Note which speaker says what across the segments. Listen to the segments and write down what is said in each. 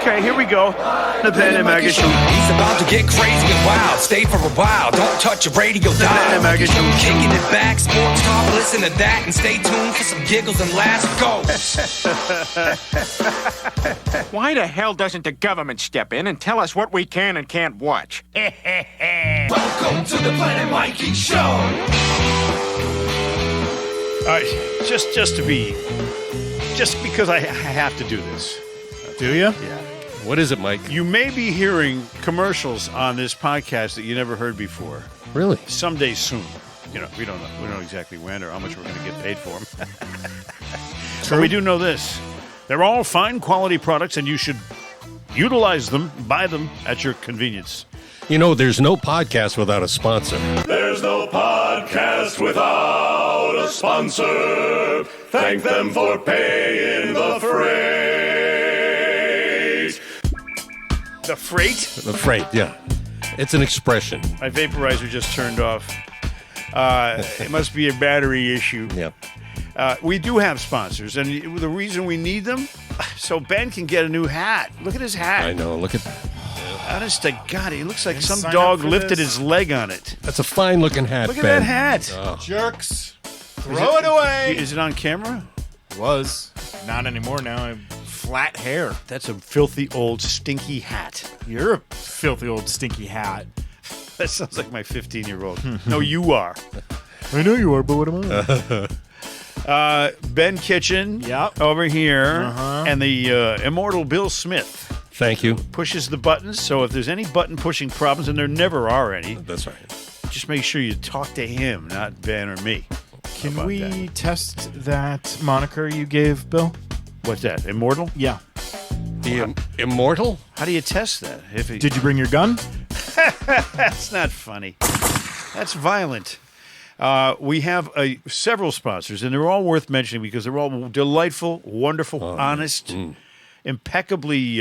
Speaker 1: Okay, here we go. The Ben and Mikey Show.
Speaker 2: He's about to get crazy and wild. Stay for a while. Don't touch your radio dial.
Speaker 1: Ben and Mikey Show.
Speaker 2: Kicking it back, sports talk. Listen to that and stay tuned for some giggles and laughs. Go.
Speaker 3: Why the hell doesn't the government step in and tell us what we can and can't watch?
Speaker 2: Welcome to the Planet Mikey Show.
Speaker 1: All right, just because I have to do this.
Speaker 4: Do you?
Speaker 1: Yeah.
Speaker 4: What is it, Mike?
Speaker 1: You may be hearing commercials on this podcast that you never heard before.
Speaker 4: Really?
Speaker 1: Someday soon. You know, we don't know. We don't know exactly when or how much we're going to get paid for them. But we do know this. They're all fine quality products, and you should utilize them, buy them at your convenience.
Speaker 4: You know, there's no podcast without a sponsor.
Speaker 5: There's no podcast without a sponsor. Thank them for paying the freight.
Speaker 1: The freight?
Speaker 4: The freight, yeah. It's an expression.
Speaker 1: My vaporizer just turned off. It must be a battery issue.
Speaker 4: Yeah.
Speaker 1: We do have sponsors, and the reason we need them, so Ben can get a new hat. Look at his hat.
Speaker 4: I know. Look at
Speaker 1: Honest to God, he looks like some
Speaker 6: sign
Speaker 1: dog
Speaker 6: up for
Speaker 1: lifted
Speaker 6: this?
Speaker 1: his leg on it.
Speaker 4: that's a fine-looking hat,
Speaker 1: Look at
Speaker 4: Ben.
Speaker 1: that hat.
Speaker 4: Oh.
Speaker 6: Jerks. Throw it away.
Speaker 1: Is it on camera?
Speaker 6: Was. Not anymore now. I have flat hair.
Speaker 1: That's a filthy old stinky hat.
Speaker 6: You're a filthy old stinky hat.
Speaker 1: That sounds like my 15-year-old. No, you are.
Speaker 6: I know you are, but what am I?
Speaker 1: Ben Kitchen
Speaker 6: Yep.
Speaker 1: over here,
Speaker 6: Uh-huh.
Speaker 1: and the immortal Bill Smith
Speaker 4: Thank you.
Speaker 1: pushes the buttons. So if there's any button-pushing problems, and there never are any,
Speaker 4: That's right.
Speaker 1: just make sure you talk to him, not Ben or me.
Speaker 6: Can
Speaker 1: about
Speaker 6: we
Speaker 1: that?
Speaker 6: test that moniker you gave, Bill?
Speaker 1: What's that, immortal?
Speaker 6: Yeah.
Speaker 4: The immortal?
Speaker 1: How do you test that? If it,
Speaker 6: Did you bring your gun?
Speaker 1: That's not funny. That's violent. We have several sponsors, and they're all worth mentioning because they're all delightful, wonderful, honest, impeccably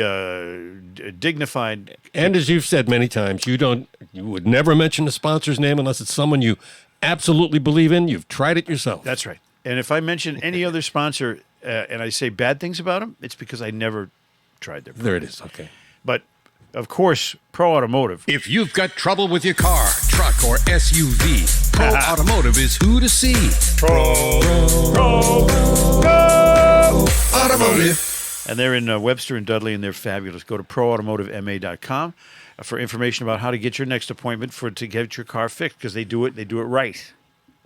Speaker 1: dignified.
Speaker 4: And as you've said many times, you would never mention a sponsor's name unless it's someone you absolutely believe in. You've tried it yourself.
Speaker 1: That's right. And if I mention any other sponsor and I say bad things about them, it's because I never tried their product.
Speaker 4: There it is. Okay.
Speaker 1: But, of course, Pro Automotive.
Speaker 7: If you've got trouble with your car, truck, or SUV, Pro Automotive is who to see.
Speaker 5: Automotive.
Speaker 1: And they're in Webster and Dudley, and they're fabulous. Go to proautomotivema.com for information about how to get your next appointment to get your car fixed, because they do it right.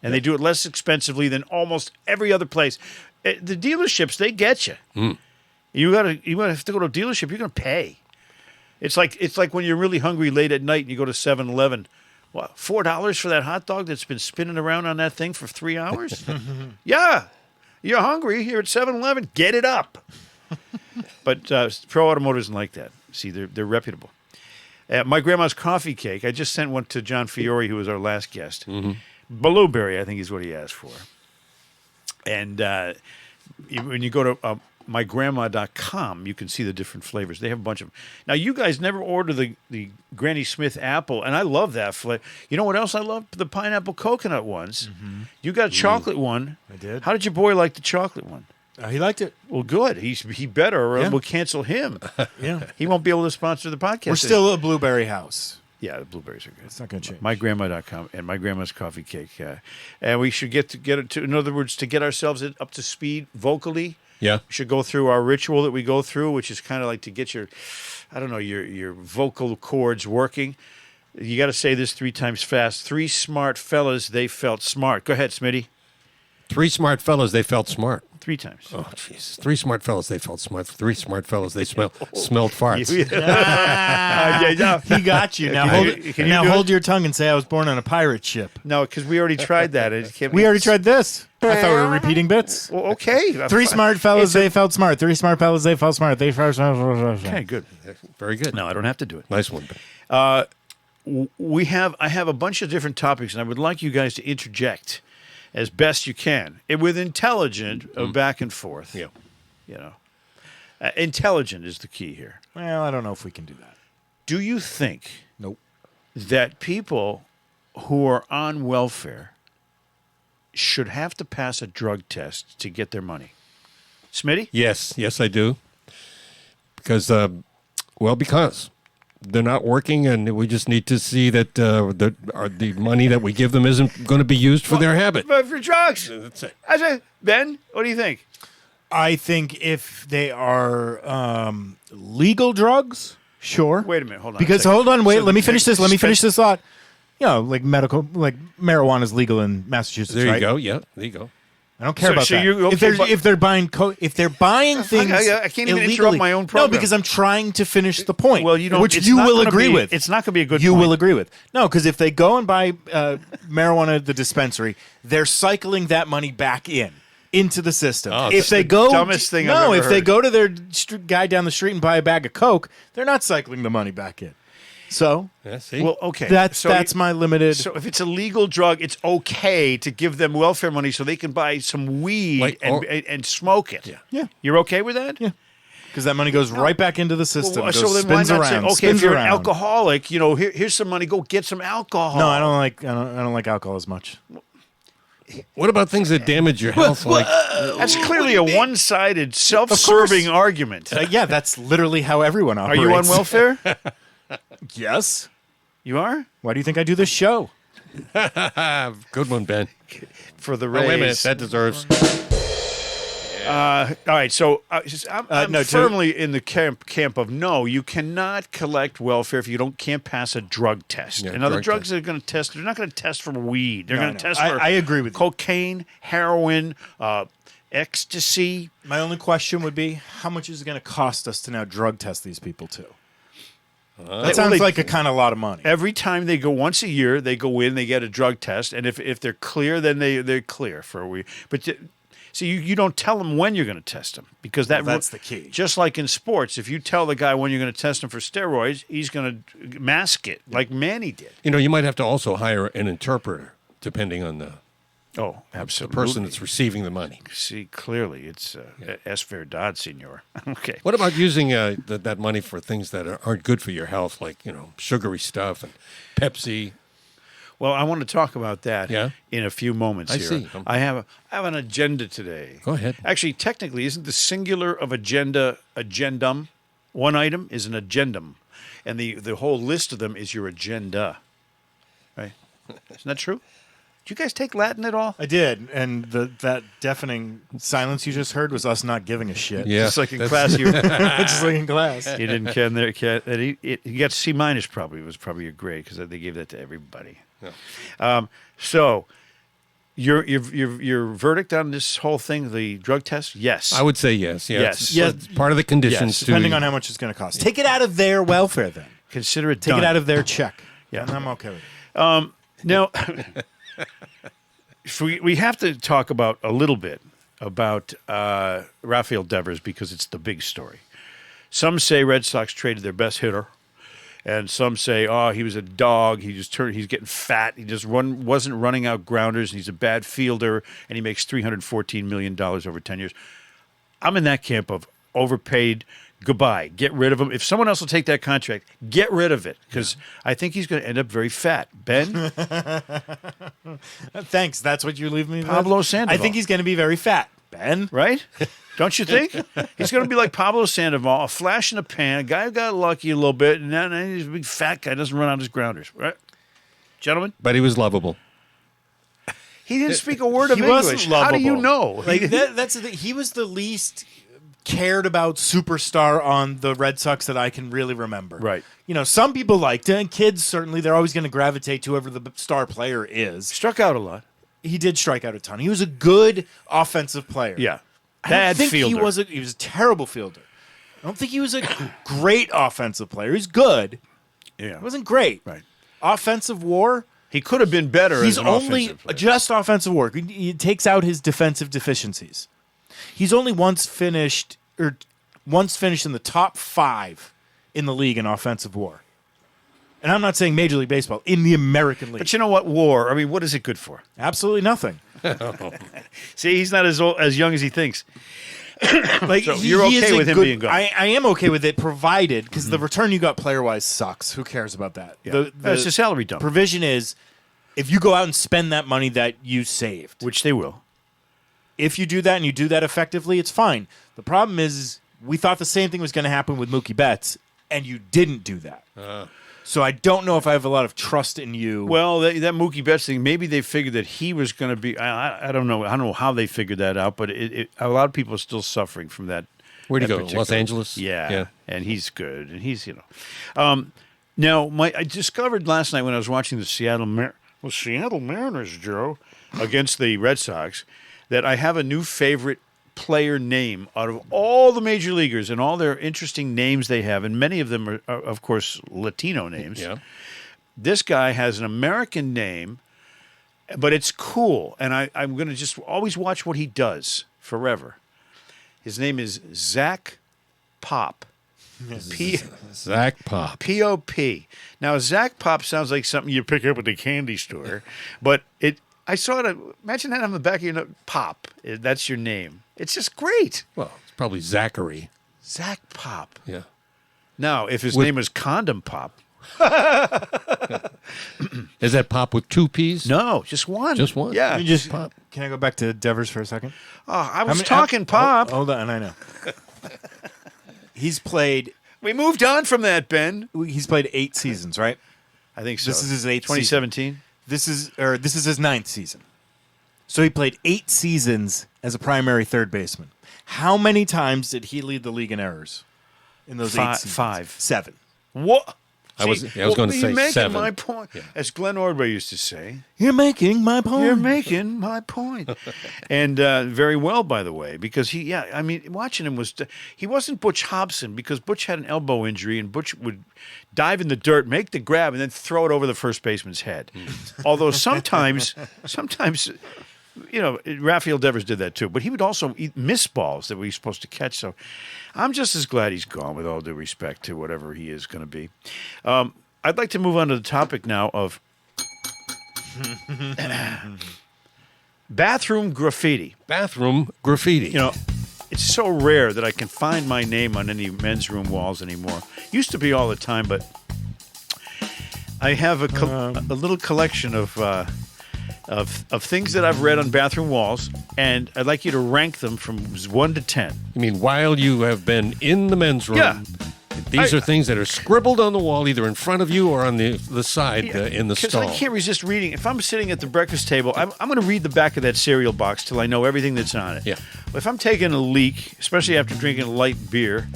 Speaker 1: And they do it less expensively than almost every other place. The dealerships, they get you. You gotta have to go to a dealership, you're gonna pay. It's like when you're really hungry late at night and you go to 7-Eleven. What, $4 for that hot dog that's been spinning around on that thing for 3 hours? Yeah. You're hungry here at 7-Eleven. Get it up. But Pro Automotive isn't like that. See, they're reputable. My grandma's coffee cake, I just sent one to John Fiore, who was our last guest. Blueberry, I think is what he asked for. And when you go to mygrandma.com, you can see the different flavors. They have a bunch of them. Now, you guys never order the Granny Smith apple, and I love that flavor. You know what else I love? The pineapple coconut ones. You got a chocolate one.
Speaker 6: I did.
Speaker 1: How did your boy like the chocolate one?
Speaker 6: He liked it.
Speaker 1: Well, good. He better, or
Speaker 6: Yeah.
Speaker 1: we'll cancel him.
Speaker 6: Yeah.
Speaker 1: He won't be able to sponsor the podcast.
Speaker 6: We're still a blueberry house.
Speaker 1: Yeah, the blueberries are good.
Speaker 6: It's not going to change.
Speaker 1: mygrandma.com and my grandma's coffee cake. And we should get it to, in other words, to get ourselves up to speed vocally.
Speaker 4: Yeah.
Speaker 1: We should go through our ritual that we go through, which is kind of like to get your vocal cords working. You got to say this 3 times fast. 3 smart fellas, they felt smart. Go ahead, Smitty.
Speaker 4: 3 smart fellas, they felt smart.
Speaker 1: 3 times.
Speaker 4: Oh, Jesus. 3 smart fellas, they felt smart. 3 smart fellas, they smelled farts.
Speaker 6: He got you. Now
Speaker 1: Can you do
Speaker 6: hold your tongue and say I was born on a pirate ship.
Speaker 1: No, because we already tried that.
Speaker 6: We already tried this. I thought we were repeating bits.
Speaker 1: Well, okay.
Speaker 6: 3 smart fellas, they felt smart. 3 smart fellas, they felt smart. They felt smart.
Speaker 1: Okay, good.
Speaker 4: Very good.
Speaker 1: No, I don't have to do it.
Speaker 4: Nice one.
Speaker 1: I have a bunch of different topics, and I would like you guys to interject as best you can, with intelligent back and forth.
Speaker 4: Yeah.
Speaker 1: You know, intelligent is the key here.
Speaker 6: Well, I don't know if we can do that.
Speaker 1: Do you think
Speaker 6: Nope.
Speaker 1: that people who are on welfare should have to pass a drug test to get their money? Smitty?
Speaker 4: Yes, I do. Because Well, because they're not working, and we just need to see that the money that we give them isn't going to be used for their habit.
Speaker 1: But for drugs.
Speaker 4: That's it.
Speaker 1: I say, Ben, what do you think?
Speaker 6: I think if they are legal drugs, sure.
Speaker 1: Wait a minute, hold on.
Speaker 6: Because
Speaker 1: a second.
Speaker 6: hold on, wait.
Speaker 1: So
Speaker 6: Let me
Speaker 1: the
Speaker 6: finish this. Let me finish
Speaker 1: dispense-
Speaker 6: this thought. Like marijuana is legal in Massachusetts.
Speaker 4: There you
Speaker 6: right?
Speaker 4: go. Yeah, there you go.
Speaker 6: I don't care
Speaker 1: So-
Speaker 6: about
Speaker 1: so
Speaker 6: that.
Speaker 1: you- okay, but-
Speaker 6: if they're buying things,
Speaker 1: I can't even interrupt
Speaker 6: illegally-
Speaker 1: my own
Speaker 6: No,
Speaker 1: program.
Speaker 6: because I'm trying to finish the point.
Speaker 1: Well, you don't.
Speaker 6: which
Speaker 1: it's
Speaker 6: you
Speaker 1: not
Speaker 6: will
Speaker 1: gonna
Speaker 6: agree
Speaker 1: be-
Speaker 6: with.
Speaker 1: It's not going to be a good.
Speaker 6: You
Speaker 1: point.
Speaker 6: will agree with. No, because if they go and buy marijuana at the dispensary, they're cycling that money back into the system.
Speaker 4: Oh,
Speaker 6: If
Speaker 4: that's
Speaker 6: they
Speaker 1: the
Speaker 6: go,
Speaker 1: dumbest thing I've
Speaker 6: no,
Speaker 1: ever
Speaker 6: if they
Speaker 1: heard.
Speaker 6: go to their guy down the street and buy a bag of Coke, they're not cycling the money back in. So
Speaker 4: Yeah, see?
Speaker 1: Well, okay.
Speaker 6: that's
Speaker 1: So
Speaker 6: my limited.
Speaker 1: So if it's a legal drug, it's okay to give them welfare money so they can buy some weed
Speaker 4: Like,
Speaker 1: and smoke it.
Speaker 6: Yeah.
Speaker 1: You're okay with that?
Speaker 6: Yeah. Because that money goes right back into the system.
Speaker 1: Well,
Speaker 6: Goes,
Speaker 1: so then why
Speaker 6: spins
Speaker 1: not
Speaker 6: around,
Speaker 1: say, okay,
Speaker 6: spins
Speaker 1: if you're
Speaker 6: around.
Speaker 1: an alcoholic, here's some money. Go get some alcohol.
Speaker 6: No, I don't like alcohol as much.
Speaker 4: What about things that damage your health?
Speaker 1: That's clearly a one-sided, self-serving argument.
Speaker 6: Yeah, that's literally how everyone
Speaker 1: Are
Speaker 6: operates.
Speaker 1: you on welfare?
Speaker 6: Yes.
Speaker 1: You are?
Speaker 6: Why do you think I do this show?
Speaker 4: Good one, Ben.
Speaker 1: For the
Speaker 4: Oh,
Speaker 1: raise.
Speaker 4: wait a minute. That deserves.
Speaker 1: All right, so I'm
Speaker 6: no,
Speaker 1: firmly in the camp of no. You cannot collect welfare if you can't pass a drug test.
Speaker 4: Yeah,
Speaker 1: And now the
Speaker 4: drug
Speaker 1: drugs are going to test. They're not going to test for weed. They're
Speaker 6: No,
Speaker 1: going to
Speaker 6: no.
Speaker 1: test for.
Speaker 6: I agree with you.
Speaker 1: cocaine, heroin, ecstasy.
Speaker 6: My only question would be, how much is it going to cost us to now drug test these people too? That sounds like a kind of lot of money.
Speaker 1: Every time they go once a year, they go in, they get a drug test, and if they're clear, then they're clear for a week. But see, you don't tell them when you're going to test them because
Speaker 6: that's the key.
Speaker 1: Just like in sports, if you tell the guy when you're going to test him for steroids, he's going to mask it like Manny did.
Speaker 4: You might have to also hire an interpreter, depending on the
Speaker 1: Oh, absolutely.
Speaker 4: person that's receiving the money.
Speaker 1: See, clearly, it's es verdad, senor. Okay.
Speaker 4: What about using that money for things that aren't good for your health, like sugary stuff and Pepsi?
Speaker 1: Well, I want to talk about that in a few moments
Speaker 4: I
Speaker 1: here.
Speaker 4: see.
Speaker 1: I have an agenda today.
Speaker 4: Go ahead.
Speaker 1: Actually, technically, isn't the singular of agendum? One item is an agendum, and the whole list of them is your agenda. Right? Isn't that true? Did you guys take Latin at all?
Speaker 6: I did, and that deafening silence you just heard was us not giving a shit.
Speaker 4: Yeah,
Speaker 1: Just like in class, you
Speaker 6: Just like in class.
Speaker 1: you didn't care there. He got C minus. Probably it was probably a grade because they gave that to everybody. So, your verdict on this whole thing, the drug test? Yes,
Speaker 4: I would say yes. Yeah,
Speaker 1: Yes.
Speaker 4: it's part of the conditions.
Speaker 1: Yes,
Speaker 6: Depending on how much it's going to cost. Take it out of their welfare then.
Speaker 1: consider it
Speaker 6: Take
Speaker 1: done.
Speaker 6: it out of their check.
Speaker 1: Yeah.
Speaker 6: And I'm okay with it.
Speaker 1: Now, if we have to talk about a little bit about Rafael Devers because it's the big story. Some say Red Sox traded their best hitter, and some say, oh, he was a dog. He's getting fat. He just wasn't running out grounders. And he's a bad fielder, and he makes $314 million over 10 years. I'm in that camp of overpaid. Goodbye. Get rid of him. If someone else will take that contract, get rid of it because I think he's going to end up very fat. Ben?
Speaker 6: Thanks. That's what you leave me with?
Speaker 1: Pablo Sandoval.
Speaker 6: I think he's going to be very fat. Ben?
Speaker 1: Right? Don't you think? He's going to be like Pablo Sandoval, a flash in the pan, a guy who got lucky a little bit, and now he's a big fat guy, doesn't run out his grounders. Right? Gentlemen?
Speaker 4: But he was lovable.
Speaker 1: He didn't speak a word of
Speaker 6: He
Speaker 1: English.
Speaker 6: wasn't
Speaker 1: How do you
Speaker 6: lovable.
Speaker 1: know?
Speaker 6: Like that's the thing. He was the least cared about superstar on the Red Sox that I can really remember.
Speaker 1: Right.
Speaker 6: Some people liked him. Kids, certainly, they're always going to gravitate to whoever the star player is.
Speaker 1: Struck out a lot.
Speaker 6: He did strike out a ton. He was a good offensive player.
Speaker 1: Yeah.
Speaker 6: I don't
Speaker 1: Bad
Speaker 6: think
Speaker 1: fielder.
Speaker 6: he was a terrible fielder. I don't think he was a great offensive player. He's good.
Speaker 1: Yeah.
Speaker 6: He wasn't great.
Speaker 1: Right.
Speaker 6: Offensive WAR.
Speaker 1: He could have been better
Speaker 6: He's
Speaker 1: as an
Speaker 6: only
Speaker 1: offensive player.
Speaker 6: just offensive WAR. He takes out his defensive deficiencies. He's only once finished in the top 5 in the league in offensive WAR. And I'm not saying Major League Baseball, in the American League.
Speaker 1: But you know what? War. I mean, what is it good for?
Speaker 6: Absolutely nothing.
Speaker 1: See, he's not as young as he thinks.
Speaker 6: Like
Speaker 1: So you're
Speaker 6: he is
Speaker 1: okay
Speaker 6: a
Speaker 1: with him
Speaker 6: good-
Speaker 1: being gone?
Speaker 6: I am okay with it, provided because the return you got player wise sucks. Who cares about that? The
Speaker 1: It's a salary dump,
Speaker 6: provision is if you go out and spend that money that you saved.
Speaker 1: which they will.
Speaker 6: If you do that and you do that effectively, it's fine. The problem is we thought the same thing was going to happen with Mookie Betts, and you didn't do that. So I don't know if I have a lot of trust in you.
Speaker 1: Well, that Mookie Betts thing, maybe they figured that he was going to be. I don't know. I don't know how they figured that out, but a lot of people are still suffering from that.
Speaker 4: Where'd he
Speaker 1: that
Speaker 4: go?
Speaker 1: particular-
Speaker 4: Los Angeles?
Speaker 1: Yeah, and he's good, and he's Now, I discovered last night when I was watching the Seattle Mariners, Joe, against the Red Sox, that I have a new favorite player name out of all the major leaguers and all their interesting names they have, and many of them are of course, Latino names.
Speaker 4: Yeah.
Speaker 1: This guy has an American name, but it's cool, and I'm going to just always watch what he does forever. His name is Zach Pop.
Speaker 4: Zach Pop.
Speaker 1: P-O-P. Now, Zach Pop sounds like something you pick up at the candy store, but I saw it. Imagine that on the back of your note. Pop. That's your name. It's just great.
Speaker 4: Well, it's probably Zachary.
Speaker 1: Zach Pop.
Speaker 4: Yeah.
Speaker 1: Now, if his name was Condom Pop.
Speaker 4: Is that Pop with 2 P's?
Speaker 1: No, just one.
Speaker 4: Just one?
Speaker 1: Yeah.
Speaker 4: Pop.
Speaker 6: Can I go back to Devers for a second?
Speaker 1: Oh, I was talking Pop.
Speaker 6: Hold on, I know. He's played
Speaker 1: We moved on from that, Ben.
Speaker 6: 8 seasons, right?
Speaker 1: I think so.
Speaker 6: This is his 8th
Speaker 1: 2017.
Speaker 6: This is his 9th season. So he played 8 seasons as a primary third baseman. How many times did he lead the league in errors in those 8 seasons?
Speaker 1: 5.
Speaker 6: 7.
Speaker 1: What?
Speaker 4: I was going to say
Speaker 1: you're making
Speaker 4: 7.
Speaker 1: my point.
Speaker 4: Yeah.
Speaker 1: As Glenn Ordway used to say,
Speaker 6: You're making my point.
Speaker 1: you're making my point. And very well, by the way, because watching him he wasn't Butch Hobson, because Butch had an elbow injury, and Butch would dive in the dirt, make the grab, and then throw it over the first baseman's head. Although sometimes, Rafael Devers did that too, but he would also miss balls that we were supposed to catch. So I'm just as glad he's gone, with all due respect to whatever he is going to be. I'd like to move on to the topic now of bathroom graffiti.
Speaker 4: Bathroom graffiti.
Speaker 1: It's so rare that I can find my name on any men's room walls anymore. Used to be all the time, but I have a little collection of things that I've read on bathroom walls, and I'd like you to rank them from 1 to 10.
Speaker 4: You mean while you have been in the men's room?
Speaker 1: Yeah.
Speaker 4: These are things that are scribbled on the wall, either in front of you or on the side in the
Speaker 1: Because
Speaker 4: stall.
Speaker 1: I can't resist reading. If I'm sitting at the breakfast table, I'm going to read the back of that cereal box till I know everything that's on it.
Speaker 4: Yeah.
Speaker 1: If I'm taking a leak, especially after drinking light beer,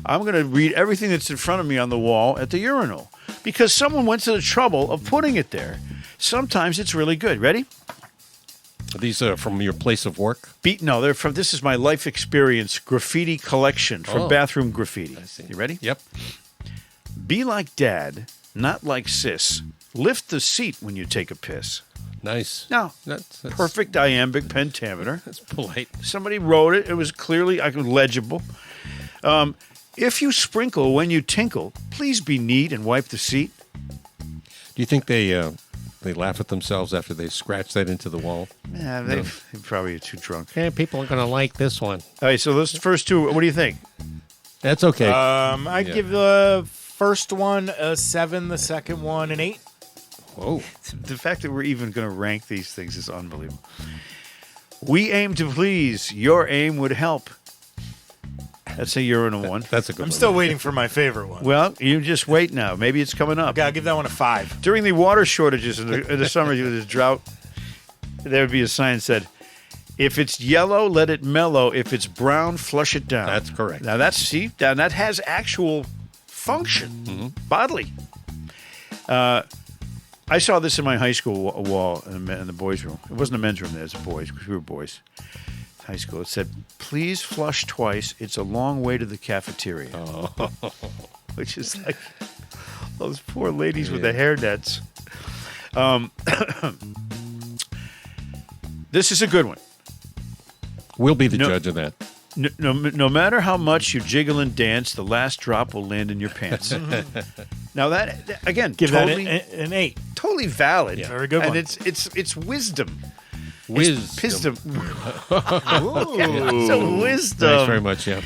Speaker 1: I'm going to read everything that's in front of me on the wall at the urinal, because someone went to the trouble of putting it there. Sometimes it's really good. Ready?
Speaker 4: Are these from your place of work?
Speaker 1: They're from. This is my life experience graffiti collection from
Speaker 4: Oh.
Speaker 1: Bathroom Graffiti.
Speaker 4: I see.
Speaker 1: You ready?
Speaker 4: Yep.
Speaker 1: Be like dad, not like sis. Lift the seat when you take a piss.
Speaker 4: Nice.
Speaker 1: Now,
Speaker 4: That's
Speaker 1: perfect iambic pentameter.
Speaker 4: That's polite.
Speaker 1: Somebody wrote it. It was clearly legible. If you sprinkle when you tinkle, please be neat and wipe the seat.
Speaker 4: Do you think they laugh at themselves after they scratch that into the wall?
Speaker 1: Yeah, they probably are too drunk.
Speaker 4: Yeah, people are going to like this one.
Speaker 1: All right, so those first two, what do you think?
Speaker 4: That's okay.
Speaker 6: I'd give the first one a 7, the second one an 8.
Speaker 4: Whoa.
Speaker 1: The fact that we're even going to rank these things is unbelievable. We aim to please. Your aim would help. That's a urinal one.
Speaker 4: That's a good
Speaker 6: I'm
Speaker 4: one.
Speaker 6: still waiting for my favorite one.
Speaker 1: Well, you just wait now. Maybe it's coming up.
Speaker 6: Okay, I'll give that one a 5.
Speaker 1: During the water shortages in the summer, with this drought, there would be a sign that said, if it's yellow, let it mellow. If it's brown, flush it down.
Speaker 4: That's correct.
Speaker 1: Now, that has actual function, bodily. I saw this in my high school wall in the boys' room. It wasn't a men's room there, it was a boys', because we were boys. High school. It said, please flush twice. It's a long way to the cafeteria. Oh. Which is like those poor ladies with the hair nets. This is a good one.
Speaker 4: We'll be the judge of that.
Speaker 1: No matter how much you jiggle and dance, the last drop will land in your pants. Now that again,
Speaker 6: Give
Speaker 1: totally,
Speaker 6: that an 8.
Speaker 1: totally valid.
Speaker 6: Yeah. Very good
Speaker 1: and
Speaker 6: one.
Speaker 1: it's wisdom.
Speaker 4: Wisdom.
Speaker 1: It's a wisdom.
Speaker 4: Thanks very much, yeah.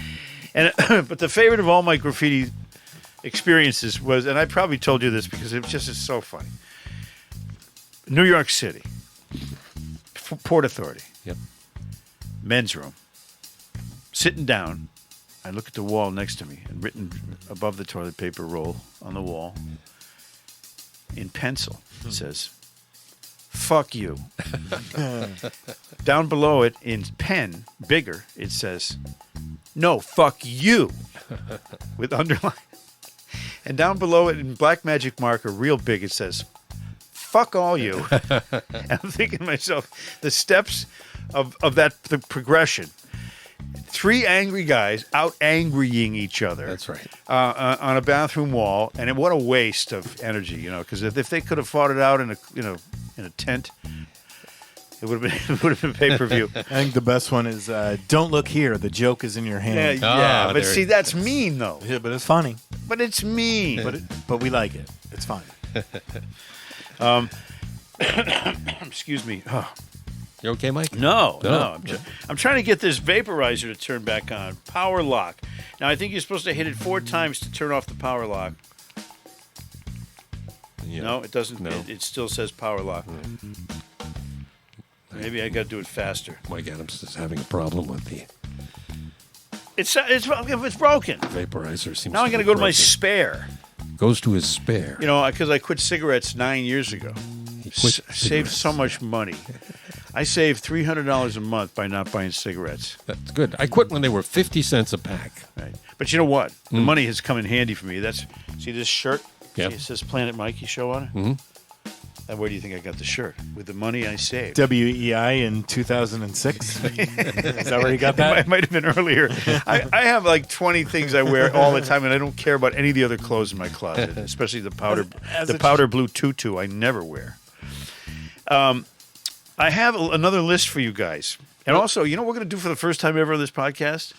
Speaker 1: And but the favorite of all my graffiti experiences was, and I probably told you this because it just is so funny. New York City, Port Authority,
Speaker 4: Yep.
Speaker 1: men's room, sitting down, I look at the wall next to me, and written above the toilet paper roll on the wall in pencil, it says, "Fuck you." Down below it in pen, bigger, it says, "No, fuck you," with underline. And down below it in black magic marker, real big, it says, "Fuck all you." And I'm thinking to myself, the steps of the progression. 3 angry guys out angrying each other.
Speaker 4: That's right.
Speaker 1: On a bathroom wall, and what a waste of energy, because if they could have fought it out in a tent, it would have been pay-per-view.
Speaker 6: I think the best one is "Don't look here. The joke is in your hand."
Speaker 1: But
Speaker 4: there
Speaker 1: see,
Speaker 4: it
Speaker 1: that's mean though.
Speaker 6: Yeah, but it's funny.
Speaker 1: But it's mean.
Speaker 6: But we like it. It's fine.
Speaker 1: Excuse me. Oh.
Speaker 4: You okay, Mike?
Speaker 1: No.
Speaker 4: No.
Speaker 1: I'm trying to get this vaporizer to turn back on. Power lock. Now, I think you're supposed to hit it 4 times to turn off the power lock.
Speaker 4: Yeah.
Speaker 1: No, it doesn't.
Speaker 4: No.
Speaker 1: It still says power lock. Maybe I got to do it faster.
Speaker 4: Mike Adams is having a problem with the
Speaker 1: It's broken.
Speaker 4: vaporizer. Seems
Speaker 1: Now I'm going to go to my
Speaker 4: broken.
Speaker 1: spare.
Speaker 4: Goes to his spare.
Speaker 1: Because I quit cigarettes 9 years ago.
Speaker 4: He quit
Speaker 1: Saved
Speaker 4: cigarettes.
Speaker 1: so much money. I saved $300 a month by not buying cigarettes.
Speaker 4: That's good. I quit when they were 50 cents a pack.
Speaker 1: Right. But you know what? The money has come in handy for me. See this shirt?
Speaker 4: Yeah.
Speaker 1: See, it says Planet Mikey show on it. Mm-hmm. And where do you think I got the shirt? With the money I saved.
Speaker 6: WEI in 2006. Is that where you got that?
Speaker 1: It might have been earlier. I have like 20 things I wear all the time, and I don't care about any of the other clothes in my closet, especially the powder blue tutu I never wear. I have another list for you guys. And also, you know what we're going to do for the first time ever on this podcast?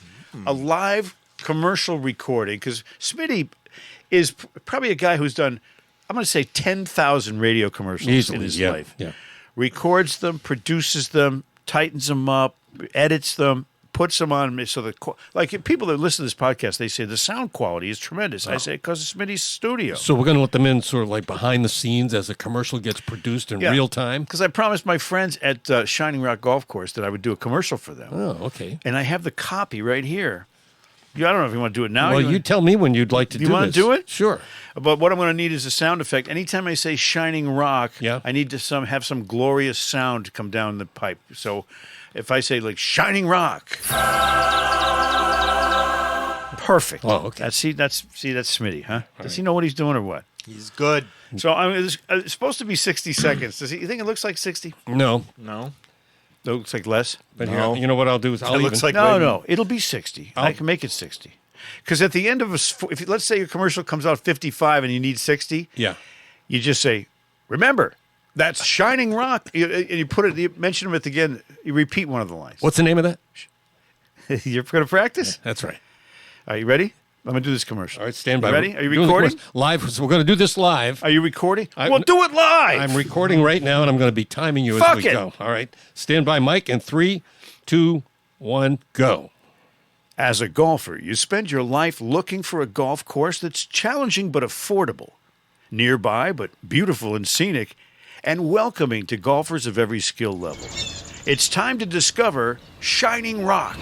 Speaker 1: A live commercial recording, because Smitty is probably a guy who's done, I'm going to say 10,000 radio commercials
Speaker 4: Easily,
Speaker 1: in his
Speaker 4: yeah,
Speaker 1: life.
Speaker 4: yeah.
Speaker 1: Records them, produces them, tightens them up, edits them, puts them on. So like people that listen to this podcast, they say the sound quality is tremendous. I say because it's Smitty's studio.
Speaker 4: So we're going to let them in sort of like behind the scenes as a commercial gets produced in real time?
Speaker 1: Because I promised my friends at Shining Rock Golf Course that I would do a commercial for them.
Speaker 4: Oh, okay.
Speaker 1: And I have the copy right here. I don't know if you want to do it now.
Speaker 4: Well, you tell me when you'd like to do this.
Speaker 1: You want to do it?
Speaker 4: Sure.
Speaker 1: But what I'm going to need is a sound effect. Anytime I say Shining Rock,
Speaker 4: Yeah.
Speaker 1: I need to have some glorious sound come down the pipe. So if I say like Shining Rock, perfect.
Speaker 4: Oh, okay.
Speaker 1: That's Smitty, huh? Does he know what he's doing or what?
Speaker 6: He's good.
Speaker 1: So it's supposed to be 60 seconds. You think it looks like 60?
Speaker 4: No.
Speaker 6: No.
Speaker 1: It looks like less.
Speaker 4: But
Speaker 6: No.
Speaker 4: you know what I'll do is I'll even...
Speaker 6: looks like
Speaker 1: No, it'll be 60. I can make it 60. Because at the end of if let's say your commercial comes out 55 and you need 60,
Speaker 4: Yeah.
Speaker 1: you just say, "Remember, that's Shining Rock." You put it. You mention it again. You repeat one of the lines.
Speaker 4: What's the name of that?
Speaker 1: You're going to practice.
Speaker 4: That's right.
Speaker 1: Are you ready? I'm going to do this commercial.
Speaker 4: All right, stand by.
Speaker 1: You ready? Are you
Speaker 4: We're doing the
Speaker 1: recording?
Speaker 4: course live? So we're going to do this live.
Speaker 1: Are you recording?
Speaker 4: I-
Speaker 1: Well, do it live.
Speaker 4: I'm recording right now, and I'm going to be timing you as
Speaker 1: Fuck
Speaker 4: we
Speaker 1: it.
Speaker 4: go. All right. Stand by, Mike, in 3, 2, 1, go.
Speaker 1: As a golfer, you spend your life looking for a golf course that's challenging but affordable, nearby but beautiful and scenic, and welcoming to golfers of every skill level. It's time to discover Shining Rock.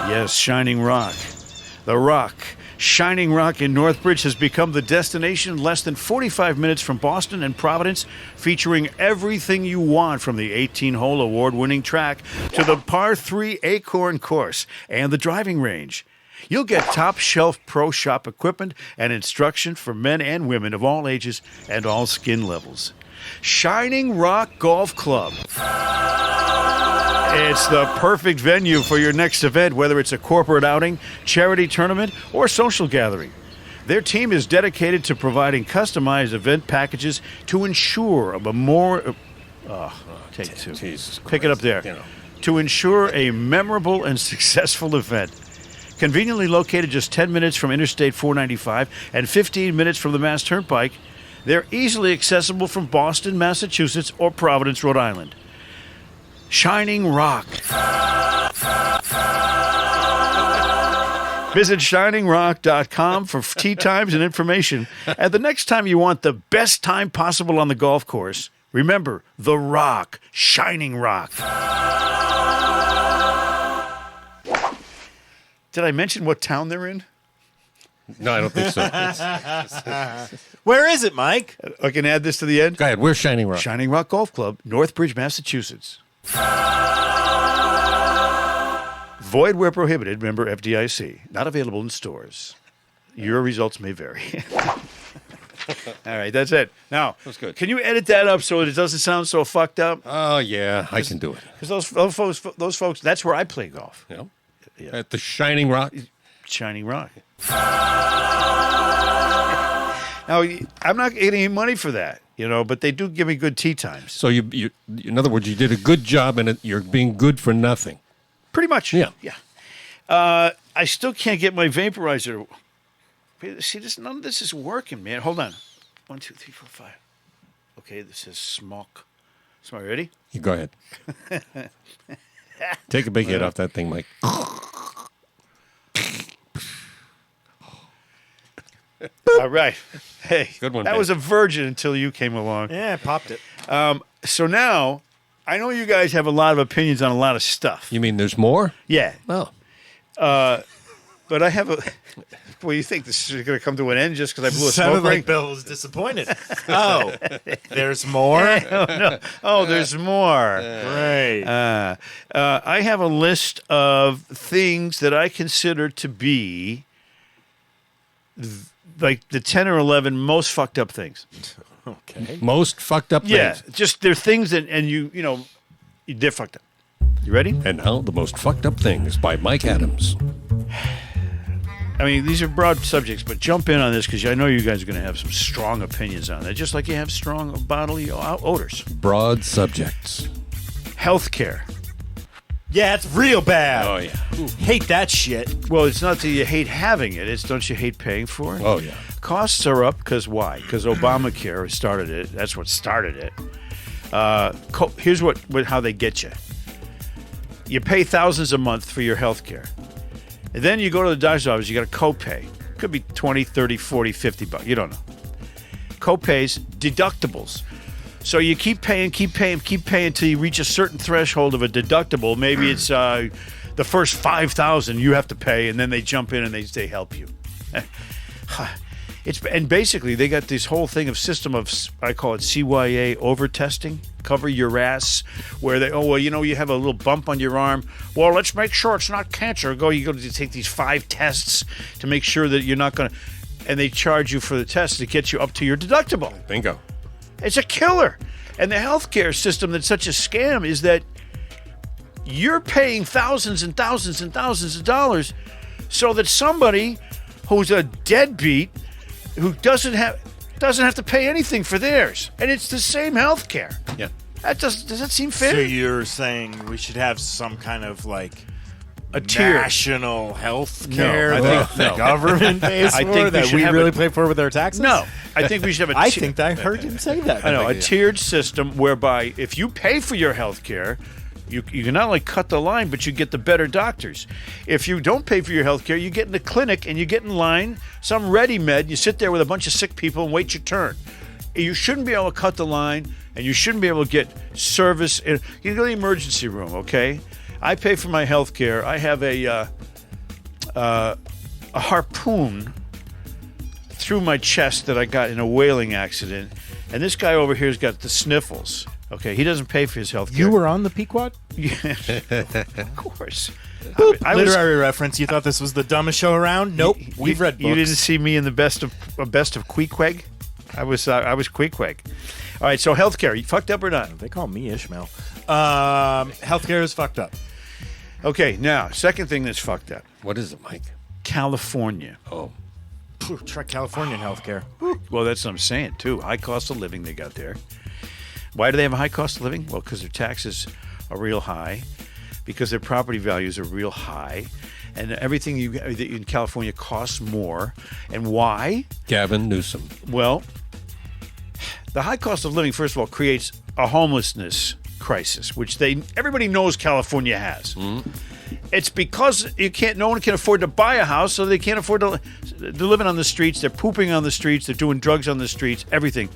Speaker 1: Yes, Shining Rock. The Rock. Shining Rock in Northbridge has become the destination less than 45 minutes from Boston and Providence, featuring everything you want from the 18-hole award-winning track to the par 3 Acorn course and the driving range. You'll get top-shelf pro shop equipment and instruction for men and women of all ages and all skin levels. Shining Rock Golf Club. It's the perfect venue for your next event, whether it's a corporate outing, charity tournament, or social gathering. Their team is dedicated to providing customized event packages to ensure take two.
Speaker 4: Jesus
Speaker 1: Pick it up there.
Speaker 4: You know.
Speaker 1: To ensure a memorable and successful event. Conveniently located just 10 minutes from Interstate 495 and 15 minutes from the Mass Turnpike, they're easily accessible from Boston, Massachusetts, or Providence, Rhode Island. Shining Rock. Visit shiningrock.com for tee times and information. And the next time you want the best time possible on the golf course, remember The Rock, Shining Rock. Did I mention what town they're in?
Speaker 4: No, I don't think so.
Speaker 6: Where is it, Mike?
Speaker 1: I can add this to the end.
Speaker 4: Go ahead. Where's Shining Rock?
Speaker 1: Shining Rock Golf Club, Northbridge, Massachusetts. Void where prohibited. Member FDIC. Not available in stores. Your results may vary. All right, that's it. Now,
Speaker 4: That's good.
Speaker 1: Can you edit that up so it doesn't sound so fucked up?
Speaker 4: Oh, yeah, I can do it.
Speaker 1: Because those folks, that's where I play golf.
Speaker 4: You know? At the Shining Rock.
Speaker 1: Shining Rock. Now, I'm not getting any money for that, but they do give me good tee times.
Speaker 4: So you in other words, you did a good job, and you're being good for nothing.
Speaker 1: Pretty much.
Speaker 4: Yeah.
Speaker 1: Yeah. I still can't get my vaporizer. See, none of this is working, man. Hold on. 1, 2, 3, 4, 5. Okay, this is smoke. So, are you ready?
Speaker 4: You go ahead. Take a big hit off that thing, Mike.
Speaker 1: All right. Hey,
Speaker 4: Good one,
Speaker 1: that
Speaker 4: Ben.
Speaker 1: was a virgin until you came along.
Speaker 6: Yeah, popped it.
Speaker 1: So now, I know you guys have a lot of opinions on a lot of stuff.
Speaker 4: You mean there's more?
Speaker 1: Yeah.
Speaker 4: Oh.
Speaker 1: But I have a... Well, you think this is going to come to an end just because I blew a
Speaker 6: Sounded
Speaker 1: smoke ring?
Speaker 6: like Bill was disappointed. Oh, there's more?
Speaker 1: Oh, no. Oh, there's more.
Speaker 6: Right.
Speaker 1: I have a list of things that I consider to be like the 10 or 11 most fucked up things.
Speaker 6: Okay.
Speaker 4: Most fucked up
Speaker 1: Yeah,
Speaker 4: things.
Speaker 1: just they're things that, and they're fucked up. You ready?
Speaker 4: And now the most fucked up things by Mike Adams.
Speaker 1: I mean, these are broad subjects, but jump in on this because I know you guys are going to have some strong opinions on that, just like you have strong bodily odors.
Speaker 4: Broad subjects.
Speaker 1: Healthcare.
Speaker 6: Yeah, it's real bad.
Speaker 4: Oh, yeah.
Speaker 6: Hate that shit.
Speaker 1: Well, it's not that you hate having it; it's don't you hate paying for it?
Speaker 4: Oh, yeah.
Speaker 1: Costs are up because why? Because Obamacare started it. That's what started it. Here's how they get you. You pay thousands a month for your health care. And then you go to the doctor's office, you got a copay. Could be 20, 30, 40, 50 bucks. You don't know. Copays, deductibles. So you keep paying until you reach a certain threshold of a deductible. Maybe it's the first $5,000 you have to pay, and then they jump in and they help you. And basically they got this whole thing of system of, I call it CYA over-testing, cover your ass, where they, you have a little bump on your arm. Well, let's make sure it's not cancer. You go to take these 5 tests to make sure that you're not going to, and they charge you for the test to get you up to your deductible.
Speaker 4: Bingo.
Speaker 1: It's a killer. And the healthcare system that's such a scam is that you're paying thousands and thousands and thousands of dollars so that somebody who's a deadbeat who doesn't have to pay anything for theirs, and it's the same health care.
Speaker 4: Yeah.
Speaker 1: Does that seem fair?
Speaker 6: So you're saying we should have some kind of like
Speaker 1: a tier.
Speaker 6: national health care
Speaker 1: I
Speaker 6: that
Speaker 1: think-
Speaker 6: the
Speaker 1: no.
Speaker 6: government pays
Speaker 1: I
Speaker 6: for
Speaker 1: think we
Speaker 6: that
Speaker 1: should
Speaker 6: we
Speaker 1: have
Speaker 6: really
Speaker 1: a-
Speaker 6: pay for with our taxes?
Speaker 1: No, I think we should have a
Speaker 6: I think I heard him say that.
Speaker 1: I know, a tiered system whereby if you pay for your health care, you can not only cut the line, but you get the better doctors. If you don't pay for your health care, you get in the clinic and you get in line, some ready med, you sit there with a bunch of sick people and wait your turn. You shouldn't be able to cut the line, and you shouldn't be able to get service. You go to the emergency room, okay? I pay for my health care. I have a harpoon through my chest that I got in a whaling accident, and this guy over here's got the sniffles. Okay, he doesn't pay for his health care.
Speaker 6: You were on the Pequot?
Speaker 1: Of course.
Speaker 6: I Literary reference. You thought this was the dumbest show around? Nope. We've read books.
Speaker 1: You didn't see me in the best of Queequeg? I was Queequeg. All right, so healthcare, you fucked up or not?
Speaker 6: They call me Ishmael. Healthcare is fucked up.
Speaker 1: Okay, now second thing that's fucked up.
Speaker 4: What is it, Mike?
Speaker 1: California.
Speaker 4: Oh.
Speaker 6: Try Californian healthcare.
Speaker 1: Well, that's what I'm saying too. High cost of living they got there. Why do they have a high cost of living? Well, because their taxes are real high, because their property values are real high, and everything in California costs more. And why?
Speaker 4: Gavin Newsom.
Speaker 1: Well, the high cost of living, first of all, creates a homelessness crisis, which everybody knows California has. Mm-hmm. It's because no one can afford to buy a house, so they can't afford to. They're living on the streets. They're pooping on the streets. They're doing drugs on the streets. Everything.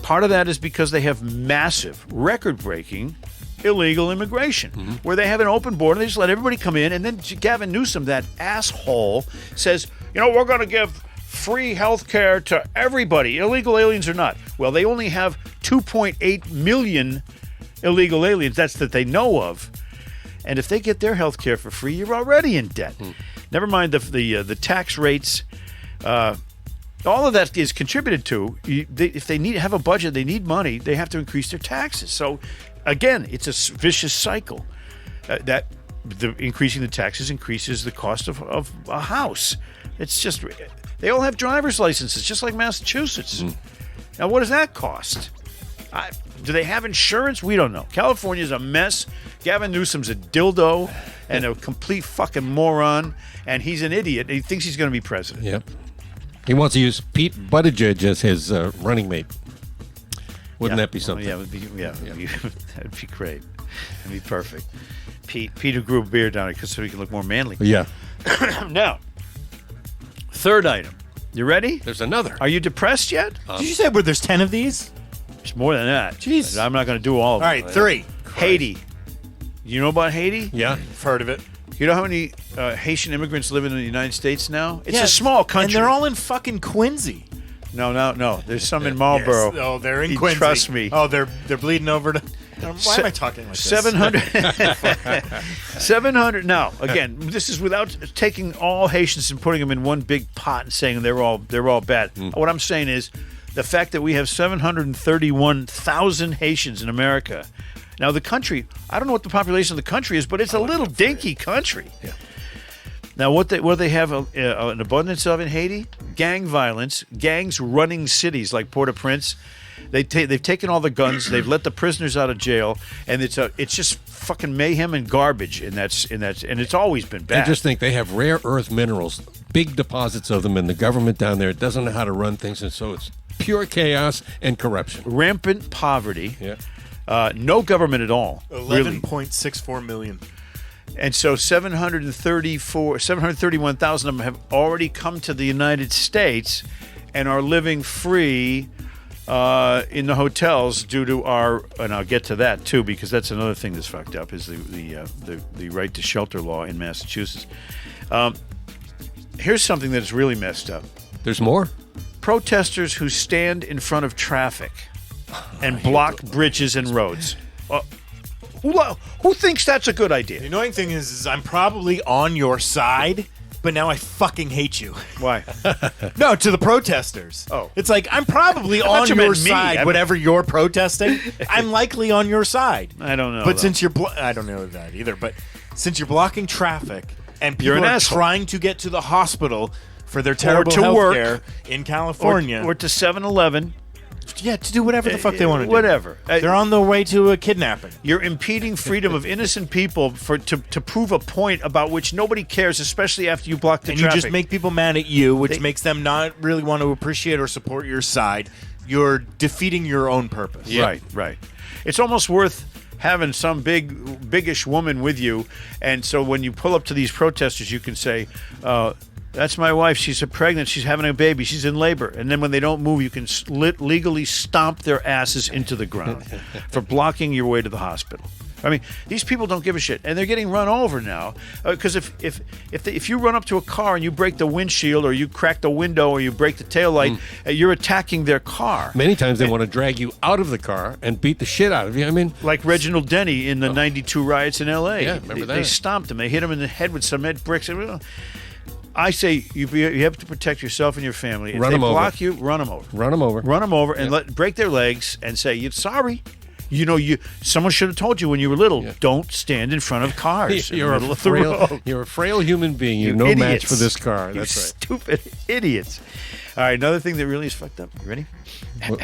Speaker 1: Part of that is because they have massive, record-breaking illegal immigration, where they have an open border. They just let everybody come in, and then Gavin Newsom, that asshole, says, we're going to give free health care to everybody, illegal aliens or not. Well, they only have 2.8 million illegal aliens, that's that they know of. And if they get their health care for free, you're already in debt. Never mind the tax rates. All of that is contributed to. If they have a budget, they need money, they have to increase their taxes. So, again, it's a vicious cycle. That increasing the taxes increases the cost of a house. It's just, they all have driver's licenses, just like Massachusetts. Now, what does that cost? Do they have insurance? We don't know. California's a mess. Gavin Newsom's a dildo and a complete fucking moron, and he's an idiot. He thinks he's going to be president.
Speaker 4: Yep. He wants to use Pete Buttigieg as his running mate. Wouldn't that be something?
Speaker 1: Yeah, that'd be great. That'd be perfect. Peter grew a beard down it so he can look more manly.
Speaker 4: Yeah.
Speaker 1: Now, third item. You ready?
Speaker 4: There's another.
Speaker 1: Are you depressed yet?
Speaker 6: Did you say where there's 10 of these?
Speaker 1: It's more than that.
Speaker 6: Jeez.
Speaker 1: I'm not going to do all of them.
Speaker 6: All right, 3.
Speaker 1: Haiti. You know about Haiti?
Speaker 4: Yeah.
Speaker 6: I've heard of it.
Speaker 1: You know how many Haitian immigrants live in the United States now? It's a small country.
Speaker 6: And they're all in fucking Quincy.
Speaker 1: No. There's some in Marlboro.
Speaker 6: Yes. Oh, they're in Quincy.
Speaker 1: Trust me.
Speaker 6: Oh, they're bleeding over to... Why am I talking like this?
Speaker 1: 700. Now, again, this is without taking all Haitians and putting them in one big pot and saying they're all bad. What I'm saying is the fact that we have 731,000 Haitians in America. Now, the country, I don't know what the population of the country is, but it's a little dinky country.
Speaker 4: Yeah.
Speaker 1: Now, what they have an abundance of in Haiti? Gang violence, gangs running cities like Port-au-Prince. They've taken all the guns, they've let the prisoners out of jail, and it's just fucking mayhem and garbage, and it's always been bad.
Speaker 4: I just think they have rare earth minerals, big deposits of them, and the government down there doesn't know how to run things, and so it's pure chaos and corruption.
Speaker 1: Rampant poverty.
Speaker 4: Yeah.
Speaker 1: No government at all.
Speaker 6: 11.64 million.
Speaker 1: And so 731,000 of them have already come to the United States and are living free in the hotels due to our, and I'll get to that too, because that's another thing that's fucked up, is the right to shelter law in Massachusetts. Here's something that's really messed up.
Speaker 4: There's more?
Speaker 1: Protesters who stand in front of traffic and block bridges and roads. Who thinks that's a good idea?
Speaker 6: The annoying thing is I'm probably on your side, but now I fucking hate you.
Speaker 1: Why?
Speaker 6: No, to the protesters.
Speaker 1: Oh.
Speaker 6: It's like, I'm probably on
Speaker 1: you
Speaker 6: your
Speaker 1: meant me.
Speaker 6: side, whatever you're protesting. I'm likely on your side.
Speaker 1: I don't know.
Speaker 6: But
Speaker 1: though.
Speaker 6: since you're... I don't know that either, but since you're blocking traffic and
Speaker 1: You're
Speaker 6: people
Speaker 1: an
Speaker 6: are
Speaker 1: asshole.
Speaker 6: trying to get to the hospital for their terrible
Speaker 1: to
Speaker 6: health
Speaker 1: work.
Speaker 6: care in California...
Speaker 1: or to 7-Eleven.
Speaker 6: Yeah, to do whatever the fuck they want to do.
Speaker 1: Whatever.
Speaker 6: They're on their way to a kidnapping.
Speaker 1: You're impeding freedom of innocent people to prove a point about which nobody cares, especially after you block the
Speaker 6: And
Speaker 1: traffic.
Speaker 6: you just make people mad at you, which makes them not really want to appreciate or support your side. You're defeating your own purpose.
Speaker 1: Right. It's almost worth having some biggish woman with you, and so when you pull up to these protesters, you can say, that's my wife. She's pregnant. She's having a baby. She's in labor. And then when they don't move, you can legally stomp their asses into the ground for blocking your way to the hospital. I mean, these people don't give a shit, and they're getting run over now. Because if you run up to a car and you break the windshield, or you crack the window, or you break the taillight, you're attacking their car.
Speaker 4: Many times they want to drag you out of the car and beat the shit out of you. I mean,
Speaker 1: Like Reginald Denny in the '92 riots in L.A.
Speaker 4: Yeah, remember
Speaker 1: They
Speaker 4: that.
Speaker 1: stomped him. They hit him in the head with cement bricks. I say you have to protect yourself and your family. If
Speaker 4: Run
Speaker 1: they
Speaker 4: 'em over.
Speaker 1: block you, run them over.
Speaker 4: run them over.
Speaker 1: Run them over and break their legs and say, "You're sorry." Someone should have told you when you were little, don't stand in front of cars in the middle of the road.
Speaker 4: You're a frail human being. You're no
Speaker 1: idiots.
Speaker 4: match for this car.
Speaker 1: You
Speaker 4: That's right.
Speaker 1: stupid idiots. All right, another thing that really is fucked up. You ready?
Speaker 4: What-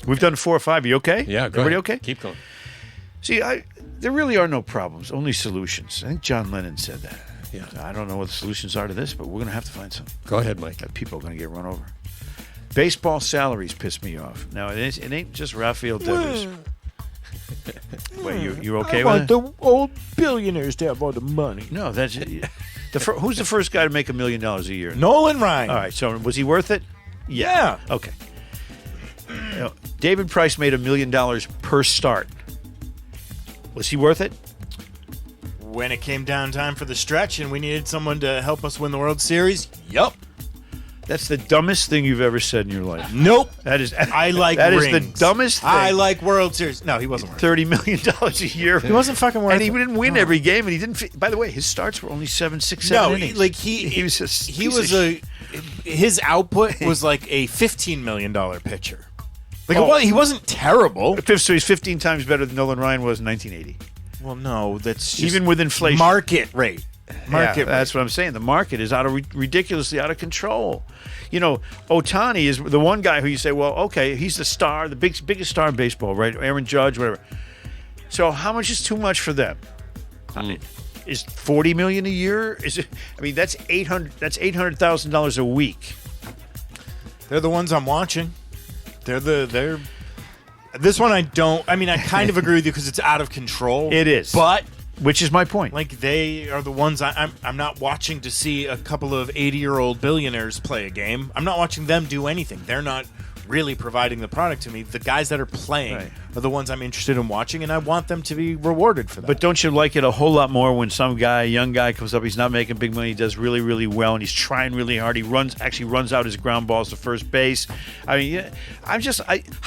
Speaker 1: We've done 4 or 5. You okay?
Speaker 4: Yeah, go
Speaker 1: Everybody
Speaker 4: ahead.
Speaker 1: okay?
Speaker 4: Keep going.
Speaker 1: See, there really are no problems, only solutions. I think John Lennon said that.
Speaker 4: Yeah.
Speaker 1: I don't know what the solutions are to this, but we're going to have to find some.
Speaker 4: Go ahead, Mike.
Speaker 1: People are going to get run over. Baseball salaries piss me off. Now, it ain't just Rafael Devers. Wait, you okay with it?
Speaker 6: the old billionaires to have all the money.
Speaker 1: No, that's who's the first guy to make $1 million a year?
Speaker 6: Nolan Ryan.
Speaker 1: All right, so was he worth it?
Speaker 6: Yeah.
Speaker 1: Okay. David Price made $1 million per start. Was he worth it?
Speaker 6: When it came down time for the stretch and we needed someone to help us win the World Series, yup.
Speaker 1: That's the dumbest thing you've ever said in your life.
Speaker 6: Nope.
Speaker 1: That is.
Speaker 6: I like
Speaker 1: that
Speaker 6: rings.
Speaker 1: is the dumbest thing.
Speaker 6: I like World Series. No, he wasn't worth it.
Speaker 1: $30 million a year.
Speaker 6: He wasn't fucking worth
Speaker 1: and he
Speaker 6: it.
Speaker 1: didn't win
Speaker 6: No.
Speaker 1: every game, and he didn't. By the way, his starts were only 7 innings.
Speaker 6: Like
Speaker 1: he was
Speaker 6: his output was like a $15 million pitcher. Like
Speaker 1: Oh.
Speaker 6: he wasn't terrible.
Speaker 1: So he's 15 times better than Nolan Ryan was in 1980.
Speaker 6: Well, no, that's just
Speaker 1: Even with inflation.
Speaker 6: market rate. Market rate.
Speaker 1: That's what I'm saying. The market is ridiculously out of control. You know, Ohtani is the one guy who you say, well, okay, he's the star, the biggest star in baseball, right? Aaron Judge, whatever. So how much is too much for them? I mean, is $40 million a year? Is it? I mean, that's $800,000 a week.
Speaker 6: They're the ones I'm watching. They're. This one I don't. I mean, I kind of agree with you because it's out of control.
Speaker 1: It is,
Speaker 6: but
Speaker 1: which is my point.
Speaker 6: like they are the ones I'm not watching to see a couple of 80-year-old billionaires play a game. I'm not watching them do anything. They're not really providing the product to me. The guys that are playing
Speaker 1: Right.
Speaker 6: are the ones I'm interested in watching, and I want them to be rewarded for that.
Speaker 1: But don't you like it a whole lot more when some guy, young guy, comes up? He's not making big money. He does really, really well, and he's trying really hard. He runs out his ground balls to first base. I mean, how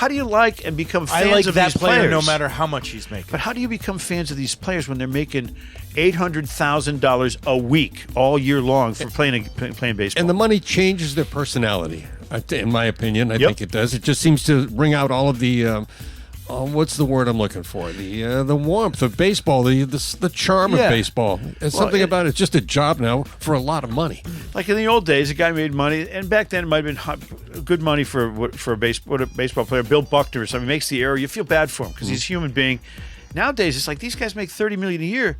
Speaker 1: do you like and become fans
Speaker 6: I like
Speaker 1: of
Speaker 6: that
Speaker 1: these
Speaker 6: player
Speaker 1: players?
Speaker 6: no matter how much he's making.
Speaker 1: But how do you become fans of these players when they're making $800,000 a week all year long for playing baseball?
Speaker 4: And the money changes their personality, in my opinion. I
Speaker 1: Yep.
Speaker 4: think it does. It just seems to bring out all of the, what's the word I'm looking for? The warmth of baseball, the charm
Speaker 1: Yeah.
Speaker 4: of baseball. It's something about it's just a job now for a lot of money.
Speaker 1: Like in the old days, a guy made money, and back then it might have been good money for a baseball player. Bill Buckner or something makes the error. You feel bad for him because he's a human being. Nowadays, it's like these guys make $30 million a year.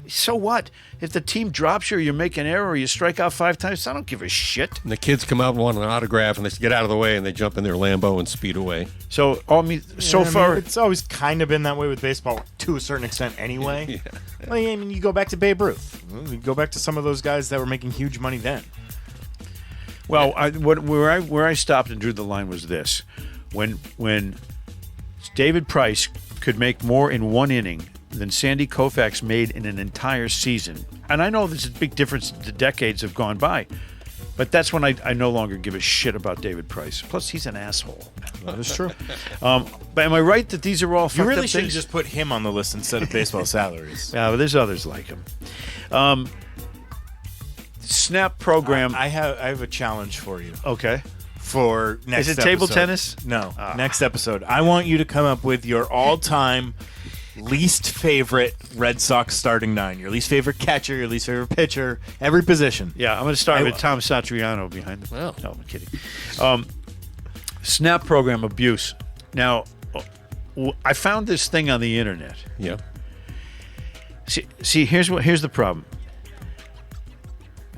Speaker 1: So what? If the team drops you or you make an error or you strike out 5 times, I don't give a shit.
Speaker 4: And the kids come out and want an autograph, and they get out of the way, and they jump in their Lambo and speed away.
Speaker 1: So
Speaker 6: Far, it's always kind of been that way with baseball to a certain extent anyway. Like, I mean, you go back to Babe Ruth. You go back to some of those guys that were making huge money then.
Speaker 1: Well, where I stopped and drew the line was this: when David Price could make more in one inning than Sandy Koufax made in an entire season, and I know there's a big difference. The decades have gone by, but that's when I no longer give a shit about David Price. Plus, he's an asshole.
Speaker 6: That is true.
Speaker 1: But am I right that these are all
Speaker 6: You
Speaker 1: fucked
Speaker 6: really
Speaker 1: up
Speaker 6: should have
Speaker 1: things?
Speaker 6: just put him on the list instead of baseball salaries.
Speaker 1: Yeah, but there's others like him. Snap program.
Speaker 6: I have a challenge for you.
Speaker 1: Okay.
Speaker 6: For next
Speaker 1: Is it table
Speaker 6: episode.
Speaker 1: tennis?
Speaker 6: No. Next episode. I want you to come up with your all-time least favorite Red Sox starting 9. Your least favorite catcher, your least favorite pitcher, every position.
Speaker 1: Yeah, I'm going to start with Tom Satriano behind the.
Speaker 4: Wow.
Speaker 1: No, I'm kidding. Snap program abuse. Now, I found this thing on the internet.
Speaker 4: Yeah.
Speaker 1: See, here's the problem.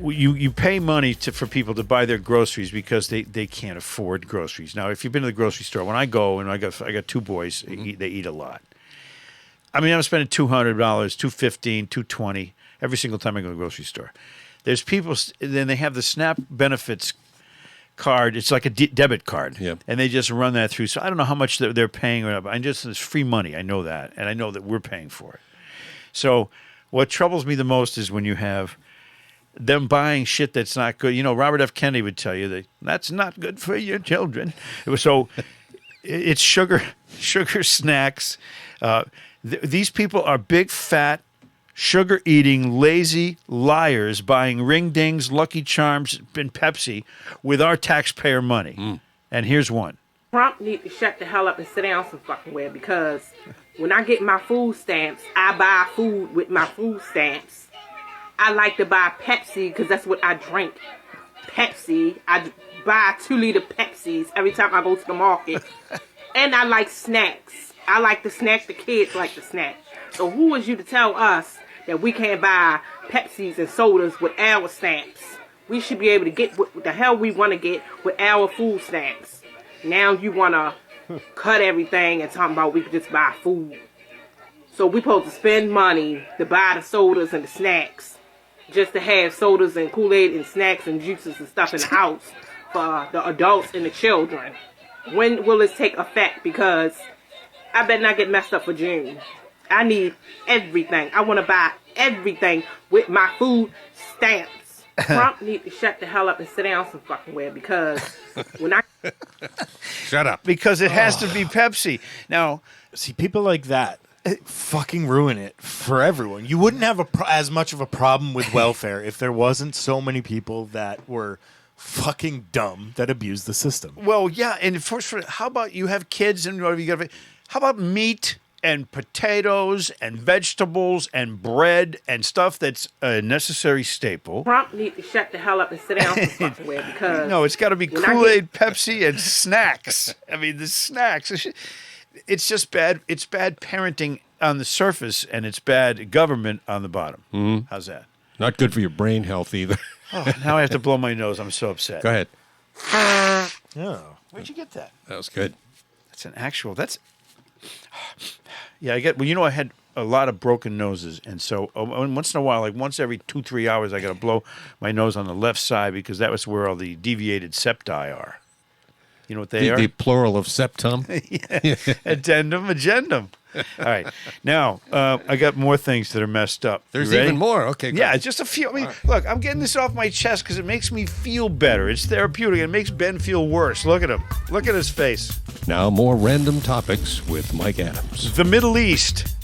Speaker 1: You pay money for people to buy their groceries because they can't afford groceries. Now, if you've been to the grocery store, when I go and I got 2 boys, they eat a lot. I mean, I'm spending $200, $215, $220 every single time I go to the grocery store. There's people, then they have the SNAP benefits card. It's like a debit card,
Speaker 4: Yep.
Speaker 1: and they just run that through. So I don't know how much they're paying. It's free money. I know that, and I know that we're paying for it. So what troubles me the most is when you have them buying shit that's not good. You know, Robert F. Kennedy would tell you that's not good for your children. So it's sugar snacks. These people are big, fat, sugar-eating, lazy liars buying Ring Dings, Lucky Charms, and Pepsi with our taxpayer money. And here's one.
Speaker 8: Trump need to shut the hell up and sit down some fucking way, because when I get my food stamps, I buy food with my food stamps. I like to buy Pepsi because that's what I drink. Pepsi. I buy 2-liter Pepsis every time I go to the market. And I like snacks. I like the snacks. The kids like the snacks. So who is you to tell us that we can't buy Pepsis and sodas with our stamps? We should be able to get what the hell we want to get with our food stamps. Now you want to cut everything and talking about we could just buy food. So we supposed to spend money to buy the sodas and the snacks, just to have sodas and Kool-Aid and snacks and juices and stuff in the house for the adults and the children. When will this take effect? Because I better not get messed up for June. I need everything. I want to buy everything with my food stamps. Trump need to shut the hell up and sit down some fucking where, because when I
Speaker 4: Shut up.
Speaker 1: Because it has to be Pepsi. Now,
Speaker 6: See, people like that fucking ruin it for everyone. You wouldn't have as much of a problem with welfare if there wasn't so many people that were fucking dumb that abused the system.
Speaker 1: well, yeah, and how about you have kids and whatever you got? How about meat and potatoes and vegetables and bread and stuff that's a necessary staple?
Speaker 8: Trump need to shut the hell up and sit down some fucking where, because
Speaker 1: No, it's got to be
Speaker 8: when I
Speaker 1: Kool-Aid, Pepsi, and snacks. I mean, the snacks. It's just bad. It's bad parenting on the surface, and it's bad government on the bottom. Mm-hmm. How's that?
Speaker 4: Not good for your brain health either.
Speaker 1: Oh, now I have to blow my nose. I'm so upset.
Speaker 4: Go ahead.
Speaker 6: Oh.
Speaker 1: Where'd you get that?
Speaker 4: That was good.
Speaker 1: That's an actual. That's. Yeah, I get. Well, you know, I had a lot of broken noses, and so once in a while, like once every 2-3 hours, I got to blow my nose on the left side because that was where all the deviated septi are. You know what they are?
Speaker 4: The plural of septum.
Speaker 1: Addendum, agendum. All right. Now, I got more things that are messed up.
Speaker 4: There's
Speaker 1: You ready?
Speaker 4: even more. Okay.
Speaker 1: Yeah, it's just a few. I mean, look, I'm getting this off my chest because it makes me feel better. It's therapeutic. It makes Ben feel worse. Look at him. Look at his face.
Speaker 4: Now, more random topics with Mike Adams.
Speaker 1: The Middle East.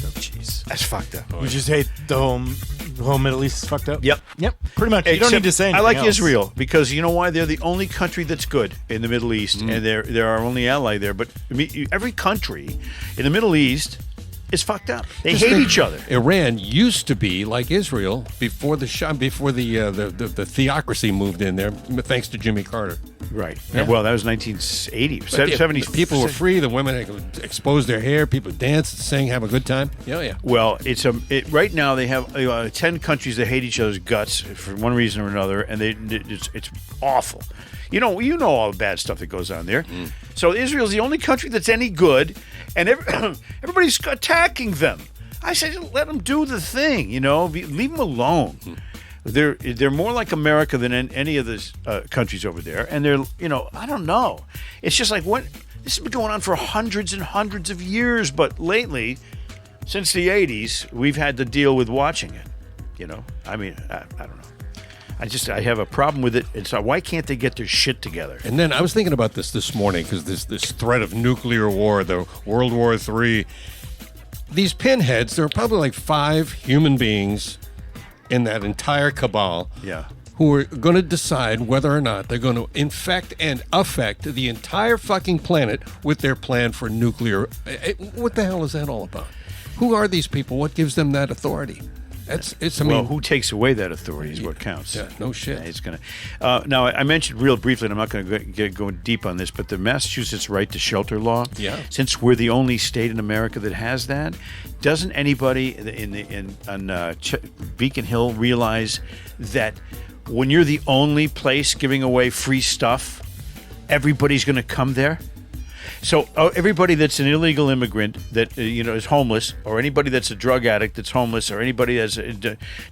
Speaker 6: Oh, jeez.
Speaker 1: That's fucked up.
Speaker 6: You just hate the whole Middle East is fucked up?
Speaker 1: Yep.
Speaker 6: Yep. Pretty much. You don't need to say anything
Speaker 1: I like
Speaker 6: else.
Speaker 1: Israel because you know why? They're the only country that's good in the Middle East, and they're our only ally there. But I mean, every country in the Middle East is fucked up. They hate each other.
Speaker 4: Iran used to be like Israel before the theocracy moved in there, thanks to Jimmy Carter.
Speaker 1: Right. Well, that was 1980,
Speaker 4: But
Speaker 1: 70s.
Speaker 4: the people were free. The women could expose their hair. People danced, sing, have a good time. Yeah.
Speaker 1: Well, right now they have 10 countries that hate each other's guts for one reason or another, and it's awful. You know all the bad stuff that goes on there. So Israel's the only country that's any good, and everybody's attacking them. I said, let them do the thing. Leave them alone. They're more like America than any of the countries over there, and they're I don't know. It's just like this has been going on for hundreds and hundreds of years, but lately, since the 80s, we've had to deal with watching it. I mean, I don't know. I have a problem with it. And so why can't they get their shit together?
Speaker 4: And then I was thinking about this morning because this threat of nuclear war, the World War III. These pinheads, there are probably like 5 human beings in that entire cabal who are going to decide whether or not they're going to infect and affect the entire fucking planet with their plan for nuclear. What the hell is that all about? Who are these people? What gives them that authority?
Speaker 1: Who takes away that authority is what counts.
Speaker 4: Yeah, no shit.
Speaker 1: Yeah, it's gonna. Now, I mentioned real briefly, and I'm not going to go deep on this, but the Massachusetts right to shelter law.
Speaker 4: Yeah.
Speaker 1: Since we're the only state in America that has that, doesn't anybody on Beacon Hill realize that when you're the only place giving away free stuff, everybody's going to come there? So everybody that's an illegal immigrant that is homeless, or anybody that's a drug addict that's homeless, or anybody that's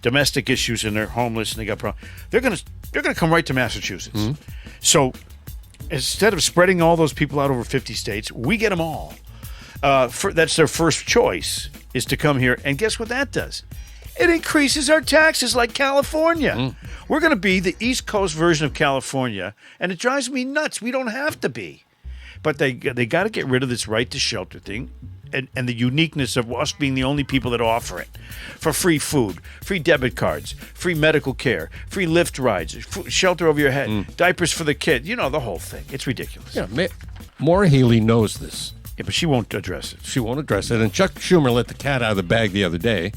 Speaker 1: domestic issues and they're homeless and they got problems, they're gonna come right to Massachusetts. Mm-hmm. So instead of spreading all those people out over 50 states, we get them all. That's their first choice, is to come here. And guess what that does? It increases our taxes like California. Mm. We're going to be the East Coast version of California, and it drives me nuts. We don't have to be. But they got to get rid of this right to shelter thing and the uniqueness of us being the only people that offer it. For free food, free debit cards, free medical care, free Lyft rides, shelter over your head, diapers for the kid. The whole thing. It's ridiculous.
Speaker 4: Yeah, Maura Healey knows this.
Speaker 1: Yeah, but she won't address it.
Speaker 4: She won't address it. And Chuck Schumer let the cat out of the bag the other day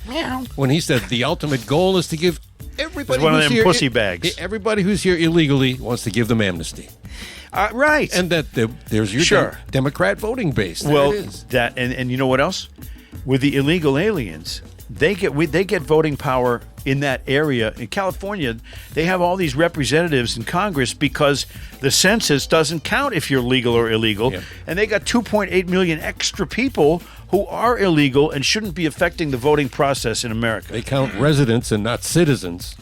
Speaker 4: when he said the ultimate goal is to give everybody
Speaker 1: it's one
Speaker 4: who's
Speaker 1: of them
Speaker 4: here,
Speaker 1: pussy bags.
Speaker 4: Everybody who's here illegally wants to give them amnesty.
Speaker 1: Right.
Speaker 4: And that there's your Democrat voting base. There it is.
Speaker 1: That and you know what else? With the illegal aliens, they get voting power in that area. In California, they have all these representatives in Congress because the census doesn't count if you're legal or illegal. Yeah. And they got 2.8 million extra people who are illegal and shouldn't be affecting the voting process in America.
Speaker 4: They count residents and not citizens.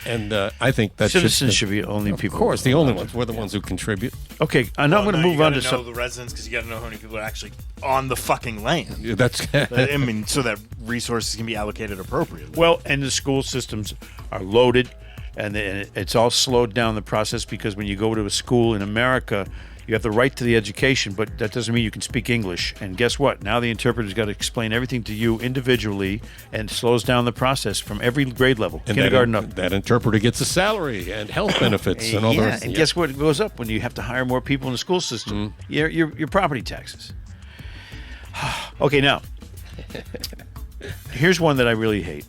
Speaker 4: And I think that
Speaker 1: Citizens should be only
Speaker 4: of
Speaker 1: people.
Speaker 4: Of course, the only ones. We're the ones who contribute.
Speaker 1: Okay, and I'm going to move on to
Speaker 6: the residents because you got to know how many people are actually on the fucking land.
Speaker 4: Yeah, that's
Speaker 6: I mean, so that resources can be allocated appropriately.
Speaker 1: Well, and the school systems are loaded, and it's all slowed down the process because when you go to a school in America, you have the right to the education, but that doesn't mean you can speak English. And guess what? Now the interpreter's got to explain everything to you individually and slows down the process from every grade level,
Speaker 4: and
Speaker 1: kindergarten up.
Speaker 4: That interpreter gets a salary and health benefits and all the rest.
Speaker 1: And guess what goes up when you have to hire more people in the school system? Your property taxes. Okay, now, here's one that I really hate.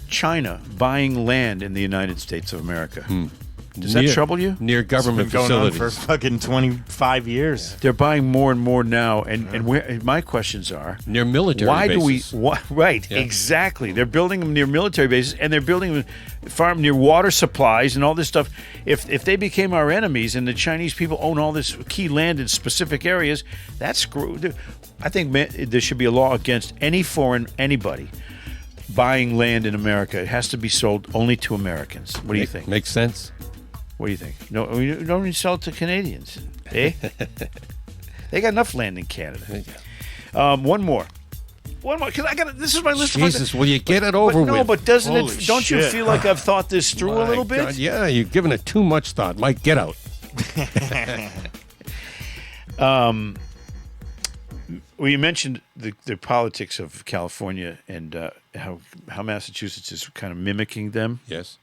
Speaker 1: China buying land in the United States of America. Does that trouble you?
Speaker 4: Near government
Speaker 6: It's been going on
Speaker 4: facilities.
Speaker 6: for fucking 25 years.
Speaker 1: They're buying more and more now, and where my questions are
Speaker 4: Near military
Speaker 1: why
Speaker 4: bases.
Speaker 1: do we? Right,
Speaker 4: Yeah.
Speaker 1: exactly. They're building them near military bases, and they're building them farm near water supplies and all this stuff. If they became our enemies, and the Chinese people own all this key land in specific areas, that's screwed. I think there should be a law against anybody buying land in America. It has to be sold only to Americans. What do you think?
Speaker 4: Makes sense.
Speaker 1: What do you think? No, we don't even sell it to Canadians. Eh? They got enough land in Canada. One more, because I got. This is my list.
Speaker 4: Jesus, will you get it over with?
Speaker 1: No, but doesn't
Speaker 6: Holy
Speaker 1: it? Don't you
Speaker 6: shit.
Speaker 1: feel like I've thought this through a little bit?
Speaker 4: God, yeah, you're giving it too much thought. Mike, get out.
Speaker 1: Well, you mentioned the politics of California and how Massachusetts is kind of mimicking them.
Speaker 4: Yes.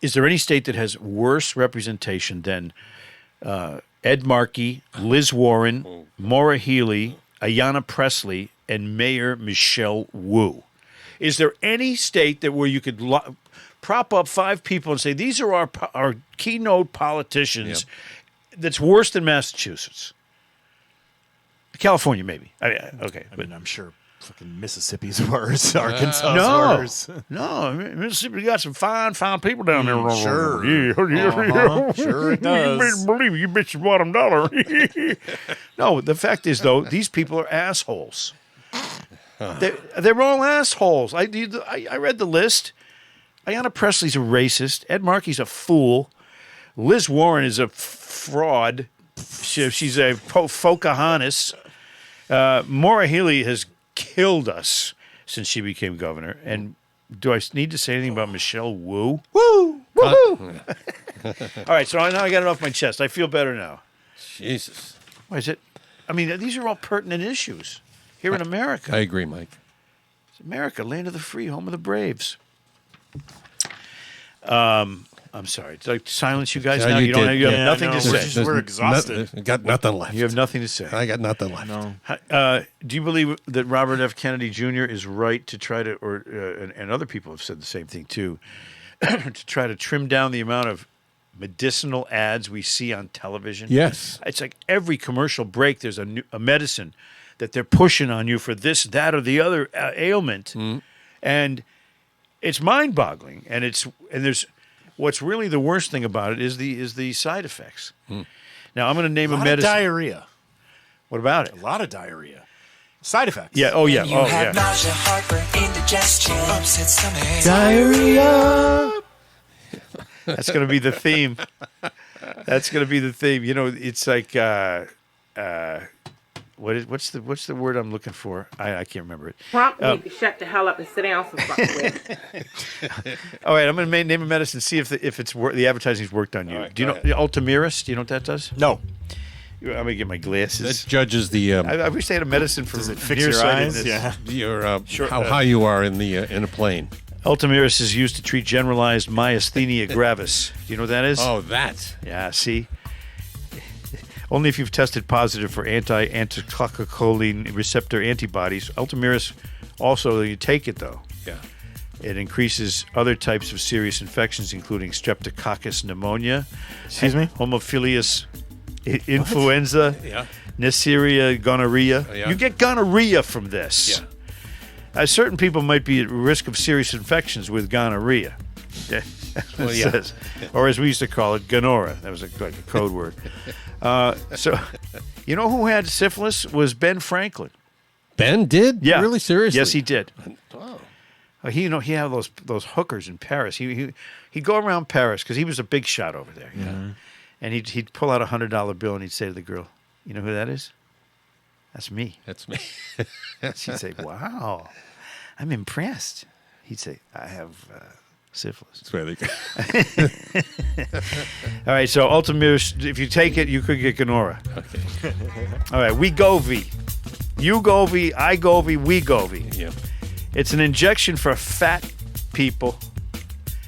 Speaker 1: Is there any state that has worse representation than Ed Markey, Liz Warren, Maura Healey, Ayanna Pressley, and Mayor Michelle Wu? Is there any state where you could prop up 5 people and say, these are our keynote politicians that's worse than Massachusetts? California, maybe. Okay.
Speaker 6: I mean, I'm sure fucking Mississippi's worse. Arkansas worse.
Speaker 1: No, Mississippi got some fine people down there.
Speaker 6: Sure.
Speaker 1: Yeah.
Speaker 6: Sure it does.
Speaker 1: You believe it, you bet your bottom dollar. No, the fact is, though, these people are assholes. They're all assholes. I read the list. Ayanna Pressley's a racist. Ed Markey's a fool. Liz Warren is a fraud. She's a Pocahontas. Maura Healey has killed us since she became governor. And do I need to say anything about Michelle Wu? Woo! Woohoo! All right, so now I got it off my chest. I feel better now.
Speaker 4: Jesus.
Speaker 1: Why is it? I mean, these are all pertinent issues here in America.
Speaker 4: I agree, Mike.
Speaker 1: It's America, land of the free, home of the braves. I'm sorry. Did I silence you guys
Speaker 4: Yeah,
Speaker 1: now?
Speaker 4: you
Speaker 1: You
Speaker 4: did.
Speaker 1: have
Speaker 6: Yeah,
Speaker 1: nothing
Speaker 6: no,
Speaker 1: to
Speaker 6: we're
Speaker 1: say.
Speaker 6: just- We're exhausted.
Speaker 4: Got nothing left.
Speaker 1: You have nothing to say.
Speaker 4: I got nothing left.
Speaker 6: No.
Speaker 1: Do you believe that Robert F. Kennedy Jr. is right to try to, and other people have said the same thing too, to try to trim down the amount of medicinal ads we see on television?
Speaker 4: Yes.
Speaker 1: It's like every commercial break, there's a medicine that they're pushing on you for this, that, or the other ailment, and it's mind-boggling. And there's what's really the worst thing about it is the side effects. Now I'm going to name a
Speaker 6: A lot of
Speaker 1: medicine.
Speaker 6: diarrhea.
Speaker 1: What about it?
Speaker 6: A lot of diarrhea. Side effects.
Speaker 1: Yeah. Oh yeah.
Speaker 9: You
Speaker 1: Oh
Speaker 9: have
Speaker 1: yeah.
Speaker 9: nausea, heartburn, indigestion, upset stomach.
Speaker 1: Diarrhea. That's going to be the theme. That's going to be the theme. You know, it's like what's the word I'm looking for? I can't remember it.
Speaker 8: Trump need to shut the hell up and sit down some fucking way.
Speaker 1: All right, I'm going to name a medicine. See if the advertising's worked on you.
Speaker 4: All right,
Speaker 1: Do you know Ultomiris? Do you know what that does?
Speaker 6: No.
Speaker 1: I'm going to get my glasses.
Speaker 4: That judges the
Speaker 1: I wish they had a medicine for
Speaker 6: Does it fix your eyes?
Speaker 1: nearsightedness.
Speaker 6: Yeah.
Speaker 4: your how high you are in a plane.
Speaker 1: Ultomiris is used to treat generalized myasthenia gravis. Do you know what that is?
Speaker 4: Oh, that.
Speaker 1: Yeah, see? Only if you've tested positive for anti-acetylcholine receptor antibodies. Ultomiris also, you take it though.
Speaker 4: Yeah.
Speaker 1: It increases other types of serious infections, including streptococcus pneumonia,
Speaker 6: Excuse me?
Speaker 1: Haemophilus influenza,
Speaker 4: Yeah.
Speaker 1: Neisseria gonorrhea.
Speaker 4: Yeah.
Speaker 1: You get gonorrhea from this.
Speaker 4: Yeah.
Speaker 1: Certain people might be at risk of serious infections with gonorrhea. Yeah, that's what it
Speaker 4: yeah.
Speaker 1: says. Or as we used to call it, gonora. That was like a code word. So, you know who had syphilis? Was Ben Franklin.
Speaker 4: Ben did?
Speaker 1: Yeah.
Speaker 4: Really? Seriously?
Speaker 1: Yes, he did. He had those hookers in Paris. He'd go around Paris because he was a big shot over there. You know? And he'd pull out $100 bill and he'd say to the girl, "You know who that is? That's me."
Speaker 4: That's me.
Speaker 1: She'd say, "Wow, I'm impressed." He'd say, "I have syphilis."
Speaker 4: That's where they go.
Speaker 1: All right, so Ultimir, if you take it, you could get Gonora.
Speaker 4: Okay.
Speaker 1: All right, Wegovy. You Govy, I Govy, we Govy.
Speaker 4: Yeah.
Speaker 1: It's an injection for fat people.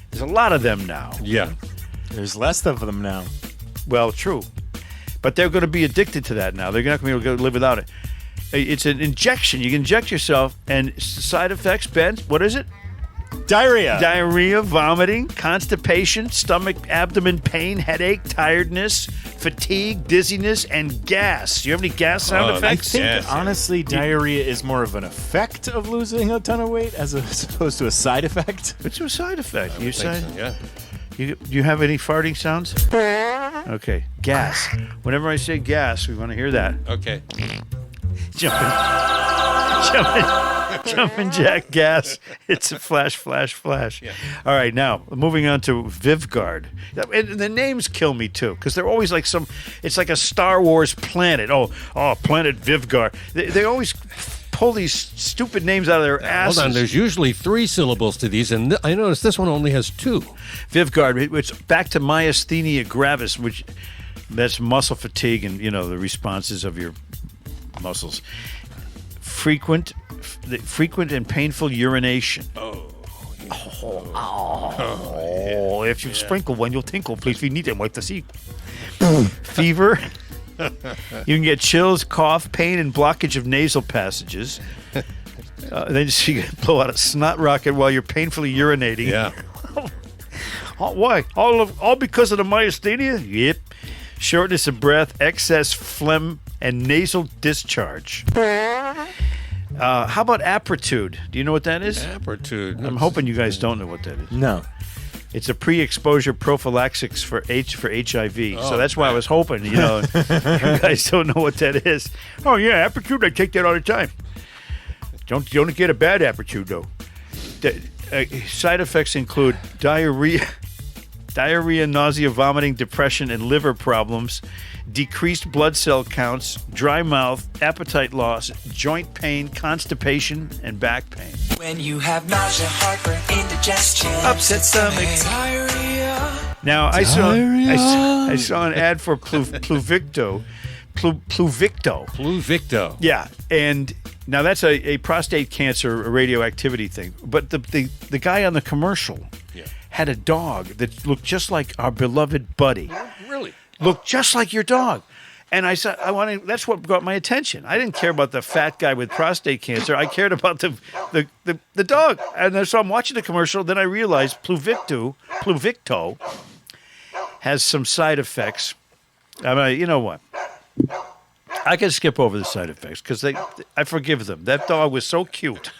Speaker 1: There's a lot of them now.
Speaker 4: Yeah.
Speaker 6: There's less of them now.
Speaker 1: Well, true. But they're going to be addicted to that now. They're not going to be able to live without it. It's an injection. You can inject yourself, and side effects, Ben, what is it? Diarrhea, vomiting, constipation, stomach, abdomen pain, headache, tiredness, fatigue, dizziness, and gas. Do you have any gas sound
Speaker 6: I
Speaker 1: effects?
Speaker 6: think, honestly, diarrhea is more of an effect of losing a ton of weight as opposed to a side effect.
Speaker 1: It's a side effect. You say?
Speaker 4: So, yeah.
Speaker 1: Do you have any farting sounds? Okay. Gas. Whenever I say gas, we want to hear that.
Speaker 4: Okay.
Speaker 1: Jumping jack gas. It's a flash, flash, flash.
Speaker 4: Yeah.
Speaker 1: All right, now moving on to Vivgard. And the names kill me too, because they're always like it's like a Star Wars planet. Oh, Planet Vivgard. They always pull these stupid names out of their asses.
Speaker 4: Hold on, there's usually 3 syllables to these, and I noticed this one only has 2.
Speaker 1: Vivgard, it's back to myasthenia gravis, which that's muscle fatigue and, the responses of your muscles. Frequent and painful urination. Oh, if you sprinkle one, you'll tinkle. Please, we need to wipe the seat. Fever. You can get chills, cough, pain, and blockage of nasal passages. Then you can blow out a snot rocket while you're painfully urinating.
Speaker 4: Yeah.
Speaker 1: Why? All because of the myasthenia? Yep. Shortness of breath, excess phlegm, and nasal discharge. How about Apretude? Do you know what that is?
Speaker 4: Apretude.
Speaker 1: I'm hoping you guys don't know what that is.
Speaker 6: No.
Speaker 1: It's a pre-exposure prophylaxis for HIV.
Speaker 4: Oh,
Speaker 1: so that's why I was hoping, you guys don't know what that is. Oh yeah, Apretude, I take that all the time. Don't get a bad Apretude though. Side effects include diarrhea, nausea, vomiting, depression, and liver problems, decreased blood cell counts, dry mouth, appetite loss, joint pain, constipation, and back pain.
Speaker 9: When you have nausea, heartburn, indigestion,
Speaker 2: Upset stomach.
Speaker 9: diarrhea.
Speaker 1: Now, I saw an ad for Pluvicto.
Speaker 4: Pluvicto.
Speaker 1: Yeah, and now that's a prostate cancer radioactivity thing. But the guy on the commercial had a dog that looked just like our beloved Buddy.
Speaker 4: Really?
Speaker 1: Looked just like your dog. And I said, that's what got my attention. I didn't care about the fat guy with prostate cancer. I cared about the dog. And so I'm watching the commercial. Then I realized Pluvicto has some side effects. I mean, you know what? I can skip over the side effects because I forgive them. That dog was so cute.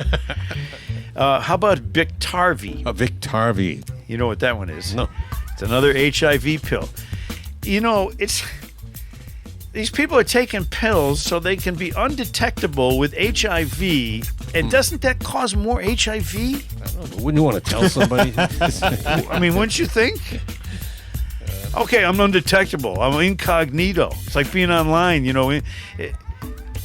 Speaker 1: How about Biktarvy?
Speaker 4: Biktarvy.
Speaker 1: You know what that one is?
Speaker 4: No.
Speaker 1: It's another HIV pill. These people are taking pills so they can be undetectable with HIV, and doesn't that cause more HIV?
Speaker 4: I don't know, but wouldn't you want to tell somebody?
Speaker 1: I mean, wouldn't you think? Okay, I'm undetectable. I'm incognito. It's like being online,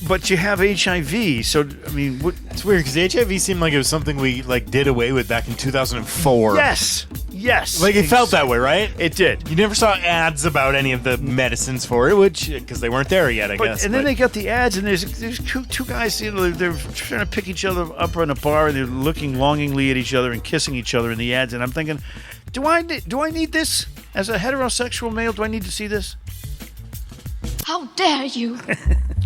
Speaker 1: but you have HIV, so I mean,
Speaker 6: It's weird because HIV seemed like it was something we did away with back in 2004.
Speaker 1: Yes.
Speaker 6: It felt that way, right?
Speaker 1: It did.
Speaker 6: You never saw ads about any of the medicines for it, because they weren't there yet, I guess.
Speaker 1: And then they got the ads, and there's two guys, they're trying to pick each other up in a bar, and they're looking longingly at each other and kissing each other in the ads, and I'm thinking, do I need this as a heterosexual male? Do I need to see this?
Speaker 10: How dare you?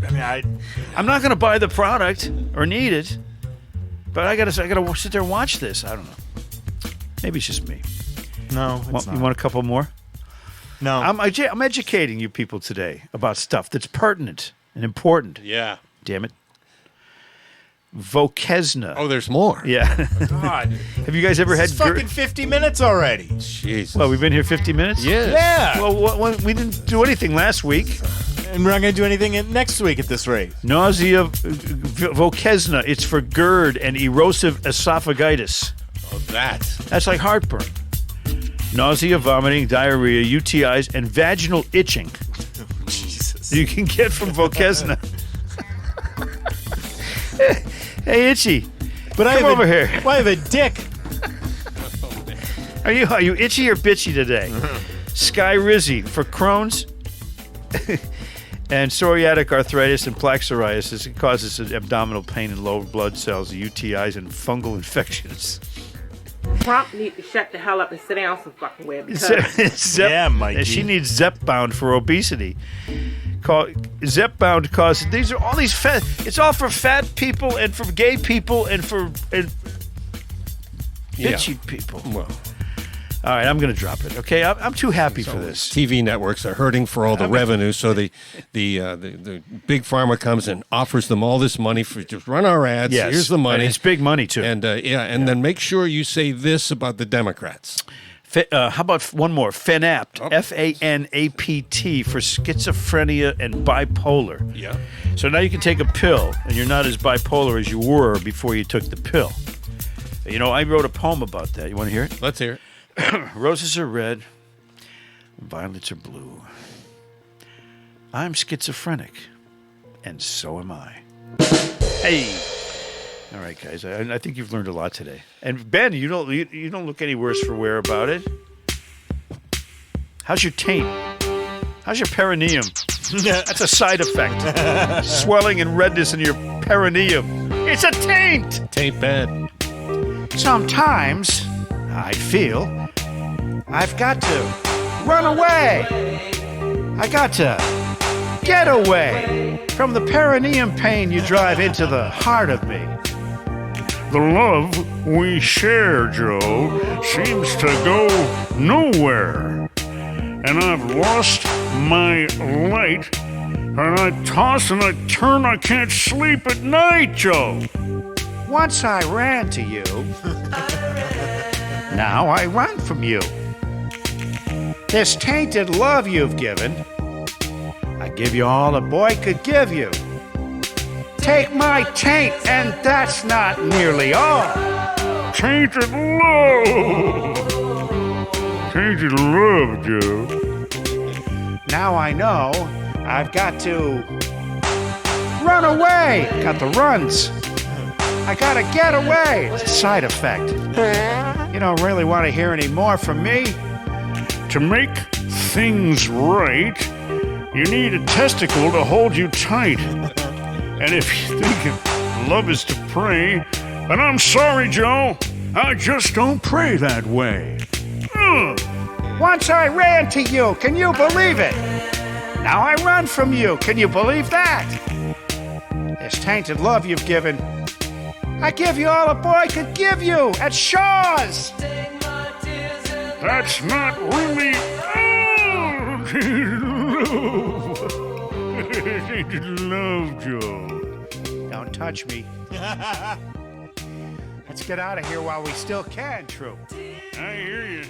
Speaker 6: I mean,
Speaker 1: I'm not going to buy the product or need it, but I gotta sit there and watch this. I don't know. Maybe it's just me.
Speaker 6: No, it's not.
Speaker 1: You want a couple more?
Speaker 6: No.
Speaker 1: I'm educating you people today about stuff that's pertinent and important.
Speaker 4: Yeah.
Speaker 1: Damn it. Voquezna.
Speaker 4: Oh, there's more.
Speaker 1: Yeah.
Speaker 6: God.
Speaker 1: Have you guys ever had...
Speaker 6: It's fucking 50 minutes already.
Speaker 4: Jesus.
Speaker 1: Well, we've been here 50 minutes?
Speaker 4: Yeah.
Speaker 6: Yeah.
Speaker 1: Well, we didn't do anything last week.
Speaker 6: And we're not going to do anything next week at this rate.
Speaker 1: Nausea, Voquezna. It's for GERD and erosive esophagitis.
Speaker 4: that?
Speaker 1: That's like heartburn. Nausea, vomiting, diarrhea, UTIs, and vaginal itching.
Speaker 6: Jesus.
Speaker 1: You can get from Voquezna. Hey, Itchy.
Speaker 6: But
Speaker 1: Come over here.
Speaker 6: Well, I have a dick.
Speaker 1: Are you itchy or bitchy today? Sky Rizzy for Crohn's and psoriatic arthritis and plaque psoriasis. It causes abdominal pain and low blood cells, UTIs, and fungal infections.
Speaker 8: Trump need to shut the hell up and sit down some fucking way because
Speaker 6: Yeah, Mikey.
Speaker 1: She needs Zepbound for obesity. Zepbound causes these are all these fat. It's all for fat people and for gay people and for bitchy people.
Speaker 4: Well,
Speaker 1: all right, I'm going to drop it. Okay, I'm too happy for this.
Speaker 4: TV networks are hurting for all the revenue, so the big pharma comes and offers them all this money for just run our ads.
Speaker 1: Yes,
Speaker 4: Here's the money.
Speaker 1: and it's big money too.
Speaker 4: And then make sure you say this about the Democrats.
Speaker 1: How about one more? Fanapt, Fanapt for schizophrenia and bipolar.
Speaker 4: Yeah.
Speaker 1: So now you can take a pill, and you're not as bipolar as you were before you took the pill. You know, I wrote a poem about that. You want to hear it?
Speaker 4: Let's hear it.
Speaker 1: Roses are red, violets are blue. I'm schizophrenic, and so am I. Hey. All right, guys. I think you've learned a lot today. And Ben, you don't look any worse for wear about it. How's your taint? How's your perineum? That's a side effect. Swelling and redness in your perineum. It's a taint.
Speaker 4: Taint bad.
Speaker 1: Sometimes I feel I've got to run away. I got to get away from the perineum pain you drive into the heart of me. The love we share, Joe, seems to go nowhere. And I've lost my light, and I toss and I turn, I can't sleep at night, Joe. Once I ran to you, now I run from you. This tainted love you've given, I give you all a boy could give you. Take my taint, and that's not nearly all. Tainted love. Tainted love, Joe. Now I know I've got to run away. Got the runs. I gotta get away. It's a side effect. You don't really want to hear any more from me. To make things right, you need a testicle to hold you tight. And if you think love is to pray, then I'm sorry, Joe. I just don't pray that way. Once I ran to you, can you believe it? Now I run from you, can you believe that? This tainted love you've given, I give you all a boy could give you at Shaw's. That's not really love, Joe. Don't touch me. Let's get out of here while we still can, True. I hear you.